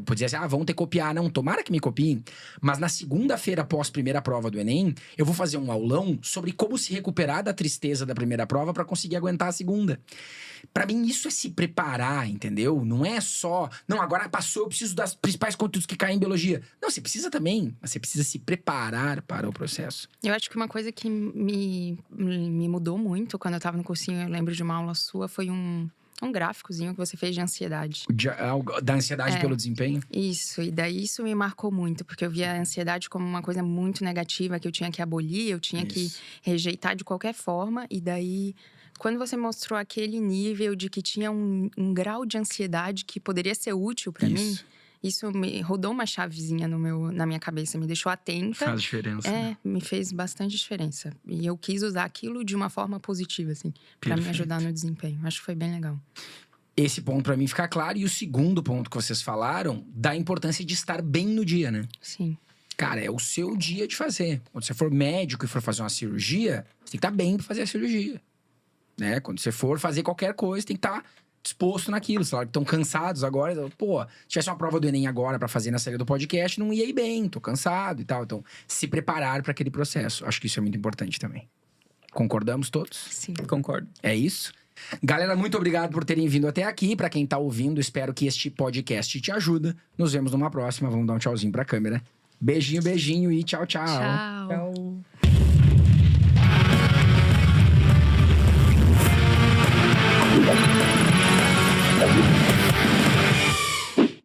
S1: Podia dizer assim, vão ter que copiar. Não, tomara que me copiem. Mas na segunda-feira, após a primeira prova do Enem, eu vou fazer um aulão sobre como se recuperar da tristeza da primeira prova para conseguir aguentar a segunda. Pra mim, isso é se preparar, entendeu? Não é só, não, agora passou, eu preciso das principais conteúdos que caem em biologia. Não, você precisa também, mas você precisa se preparar para o processo.
S2: Eu acho que uma coisa que me mudou muito quando eu tava no cursinho, eu lembro de uma aula sua, foi um gráficozinho que você fez de ansiedade.
S1: Da ansiedade pelo desempenho?
S2: Isso, e daí isso me marcou muito, porque eu via a ansiedade como uma coisa muito negativa, que eu tinha que abolir, eu tinha que rejeitar de qualquer forma, e daí… Quando você mostrou aquele nível de que tinha um grau de ansiedade que poderia ser útil pra mim, isso me rodou uma chavezinha na minha cabeça, me deixou atenta.
S1: Faz diferença.
S2: né? Me fez bastante diferença. E eu quis usar aquilo de uma forma positiva, assim, pra me ajudar no desempenho. Acho que foi bem legal.
S1: Esse ponto pra mim fica claro. E o segundo ponto que vocês falaram, da importância de estar bem no dia, né?
S2: Sim.
S1: Cara, é o seu dia de fazer. Quando você for médico e for fazer uma cirurgia, você tem que estar bem pra fazer a cirurgia. Né? Quando você for fazer qualquer coisa, tem que estar disposto naquilo. Sei lá, estão cansados agora. Pô, se tivesse uma prova do Enem agora pra fazer na saída do podcast, não ia ir bem, tô cansado e tal. Então, se preparar pra aquele processo. Acho que isso é muito importante também. Concordamos todos?
S2: Sim.
S3: Concordo.
S1: É isso? Galera, muito obrigado por terem vindo até aqui. Pra quem tá ouvindo, espero que este podcast te ajude. Nos vemos numa próxima. Vamos dar um tchauzinho pra câmera. Beijinho, beijinho e tchau, tchau.
S2: Tchau.
S3: Tchau.